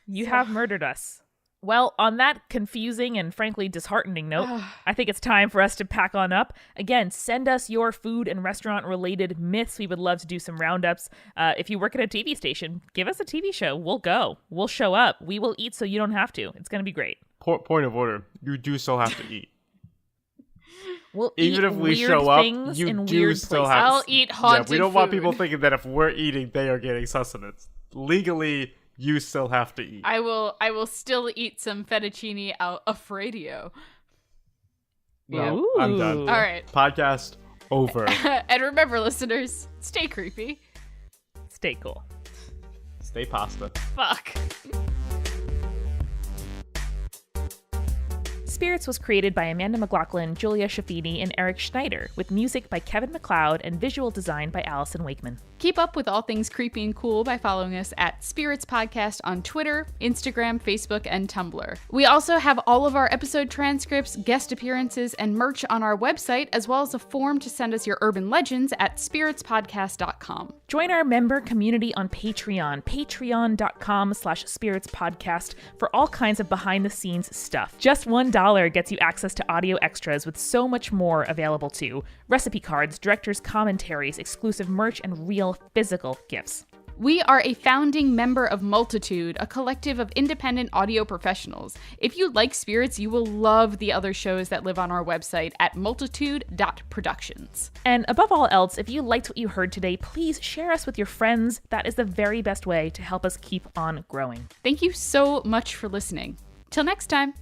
You have murdered us. Well, on that confusing and frankly disheartening note, I think it's time for us to pack on up. Again, send us your food and restaurant-related myths. We would love to do some roundups. If you work at a TV station, give us a TV show. We'll go. We'll show up. We will eat so you don't have to. It's going to be great. Point of order. You do still have to eat. We'll Even eat if we weird show up, things you in do weird still places. have to. I'll eat haunted We don't want food. people thinking that if we're eating, they are getting sustenance. Legally, you still have to eat. I will still eat some fettuccine Alfredo. Yeah, Ooh. I'm done. All right. Podcast over. And remember, listeners, stay creepy. Stay cool. Stay pasta. Fuck. Spirits was created by Amanda McLaughlin, Julia Shafini, and Eric Schneider, with music by Kevin MacLeod and visual design by Allison Wakeman. Keep up with all things creepy and cool by following us at Spirits Podcast on Twitter, Instagram, Facebook, and Tumblr. We also have all of our episode transcripts, guest appearances, and merch on our website, as well as a form to send us your urban legends at spiritspodcast.com. Join our member community on Patreon, patreon.com/spiritspodcast, for all kinds of behind-the-scenes stuff. Just $1 gets you access to audio extras with so much more available too. Recipe cards, director's commentaries, exclusive merch, and real physical gifts. We are a founding member of Multitude, a collective of independent audio professionals. If you like spirits, you will love the other shows that live on our website at multitude.productions. And above all else, if you liked what you heard today, please share us with your friends. That is the very best way to help us keep on growing. Thank you so much for listening. Till next time.